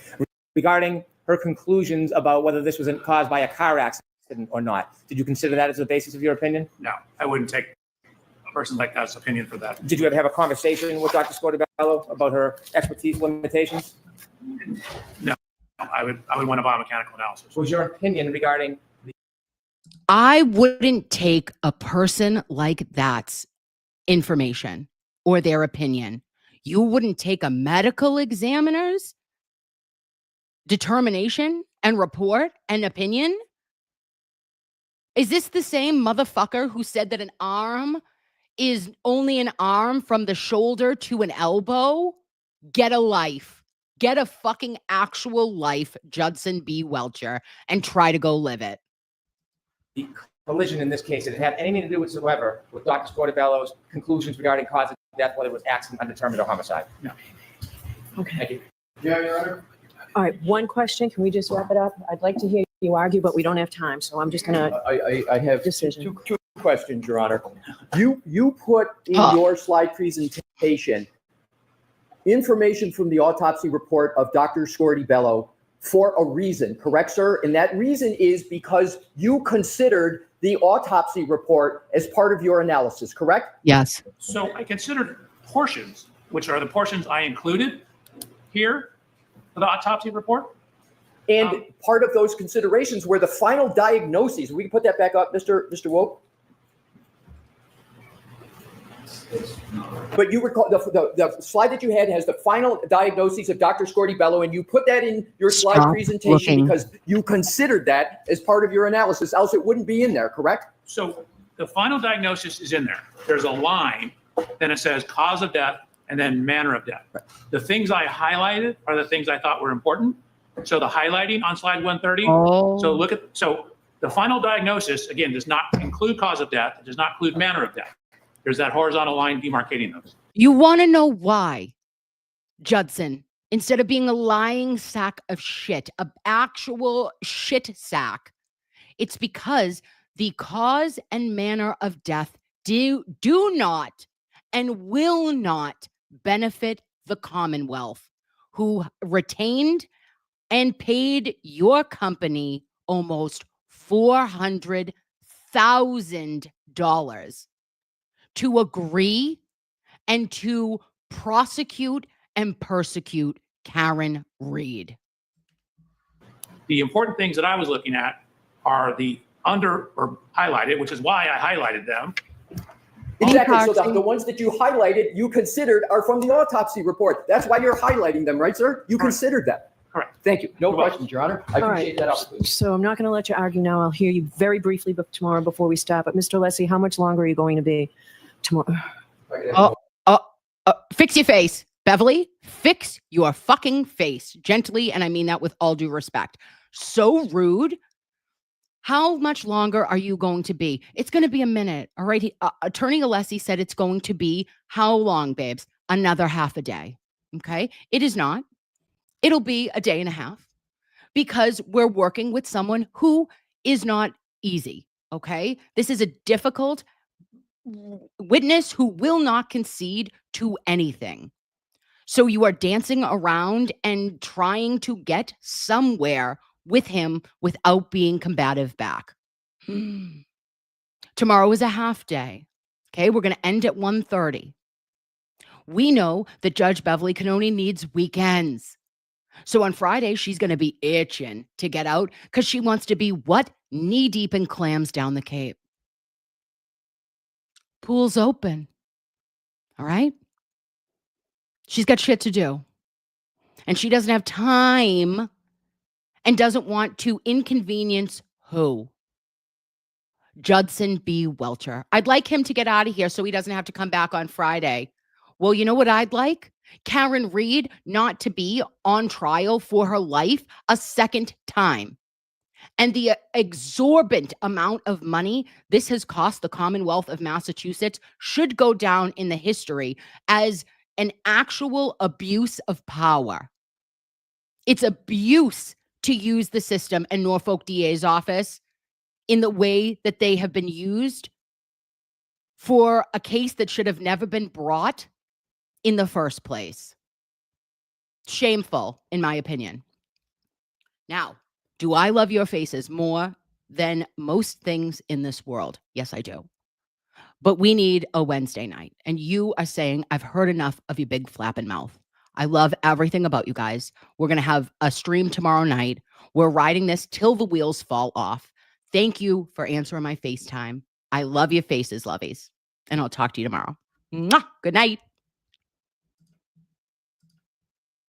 Regarding her conclusions about whether this was caused by a car accident or not, did you consider that as the basis of your opinion? No, I wouldn't take a person like that's opinion for that. Did you ever have a conversation with Dr. Scotabello about her expertise limitations? No, I would want a biomechanical analysis. Was your opinion regarding I wouldn't take a person like that's information or their opinion. You wouldn't take a medical examiner's determination and report and opinion? Is this the same motherfucker who said that an arm is only an arm from the shoulder to an elbow? Get a life. Get a fucking actual life, Judson B. Welcher, and try to go live it. the collision in this case? Did it have anything to do whatsoever with Dr. Scotabello's conclusions regarding cause of death, whether it was accident, undetermined, or homicide? No. Okay. Thank you. Yeah, Your Honor. All right, one question. Can we just wrap it up? I'd like to hear you argue, but we don't have time, so I'm just gonna I have decision. two questions, Your Honor. You put in your slide presentation information from the autopsy report of Dr. Scotabello for a reason, correct, sir? And that reason is because you considered the autopsy report as part of your analysis, correct? Yes. So I considered portions, which are the portions I included here for the autopsy report. And part of those considerations were the final diagnoses. We can put that back up, Mr. Woke. But you recall the slide that you had has the final diagnoses of Dr. Scotabello, and you put that in your slide presentation because you considered that as part of your analysis, else it wouldn't be in there, correct? So the final diagnosis is in there. There's a line, then it says cause of death, and then manner of death. Right. The things I highlighted are the things I thought were important. So the highlighting on slide 130. So the final diagnosis, again, does not include cause of death. It does not include manner of death. There's that horizontal line demarcating those. You want to know why, Judson, instead of being a lying sack of shit, an actual shit sack, it's because the cause and manner of death do not and will not benefit the Commonwealth, who retained and paid your company almost $400,000 to agree and to prosecute and persecute KarenRead. The important things that I was looking at are the under or highlighted, which is why I highlighted them. Exactly. So the ones that you highlighted, you considered are from the autopsy report. That's why you're highlighting them, right, sir? You considered that. Correct. Thank you. No questions, Your Honor. I appreciate that. So I'm not going to let you argue now. I'll hear you very briefly tomorrow before we stop. But Mr. Leslie, how much longer are you going to be tomorrow? Fix your face, Beverly. Fix your fucking face gently, and I mean that with all due respect. So rude. How much longer are you going to be? It's going to be a minute. All right. Attorney Alessi said it's going to be how long, babes? Another half a day. Okay. It is not. It'll be a day and a half because we're working with someone who is not easy. Okay. This is a difficult witness who will not concede to anything. So you are dancing around and trying to get somewhere with him without being combative back. Tomorrow is a half day. Okay. We're going to end at 1:30. We know that Judge Beverly Canoni needs weekends. So on Friday, she's going to be itching to get out because she wants to be what? Knee deep in clams down the Cape. Pool's open. All right? She's got shit to do. And she doesn't have time and doesn't want to inconvenience who? Judson B. Welcher. I'd like him to get out of here so he doesn't have to come back on Friday. Well, you know what I'd like? KarenRead not to be on trial for her life a second time. And the exorbitant amount of money this has cost the Commonwealth of Massachusetts should go down in the history as an actual abuse of power. It's abuse to use the system and Norfolk DA's office in the way that they have been used for a case that should have never been brought in the first place. Shameful, in my opinion. Now, do I love your faces more than most things in this world? Yes, I do. But we need a Wednesday night. And you are saying, I've heard enough of your big flapping mouth. I love everything about you guys. We're going to have a stream tomorrow night. We're riding this till the wheels fall off. Thank you for answering my FaceTime. I love your faces, lovies. And I'll talk to you tomorrow. Mwah! Good night.